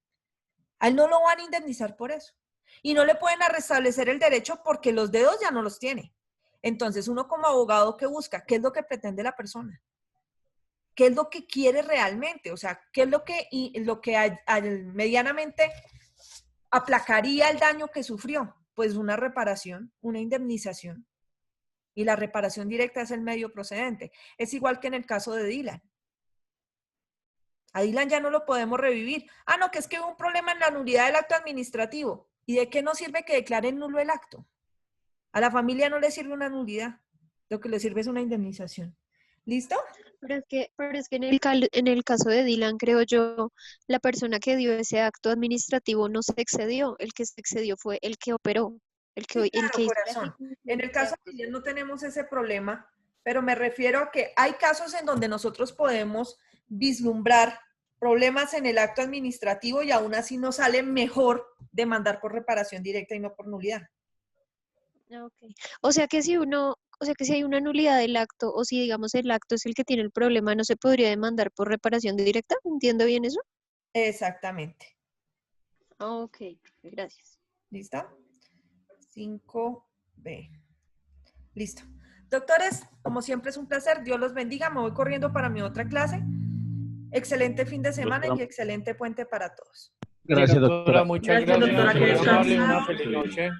A él no lo van a indemnizar por eso. Y no le pueden restablecer el derecho porque los dedos ya no los tiene. Entonces, uno como abogado, ¿qué busca? ¿Qué es lo que pretende la persona? ¿Qué es lo que quiere realmente? O sea, ¿qué es lo que medianamente aplacaría el daño que sufrió? Pues una reparación, una indemnización. Y la reparación directa es el medio procedente. Es igual que en el caso de Dylan. A Dylan ya no lo podemos revivir. No, que es que hubo un problema en la nulidad del acto administrativo. ¿Y de qué nos sirve que declaren nulo el acto? A la familia no le sirve una nulidad. Lo que le sirve es una indemnización. ¿Listo? Pero es que en el caso de Dylan, creo yo, la persona que dio ese acto administrativo no se excedió. El que se excedió fue el que operó. Sí, claro, corazón. En el caso de Dylan no tenemos ese problema, pero me refiero a que hay casos en donde nosotros podemos vislumbrar problemas en el acto administrativo y aún así nos sale mejor demandar por reparación directa y no por nulidad. Okay. O sea que si hay una nulidad del acto, o si digamos el acto es el que tiene el problema, ¿no se podría demandar por reparación directa? ¿Entiendo bien eso? Exactamente. Ok, gracias. ¿Listo? 5B. Listo. Doctores, como siempre es un placer. Dios los bendiga. Me voy corriendo para mi otra clase. Excelente fin de semana y excelente puente para todos. Gracias, doctora. Muchas gracias. Doctora, que Muy amable, descanse. una feliz noche.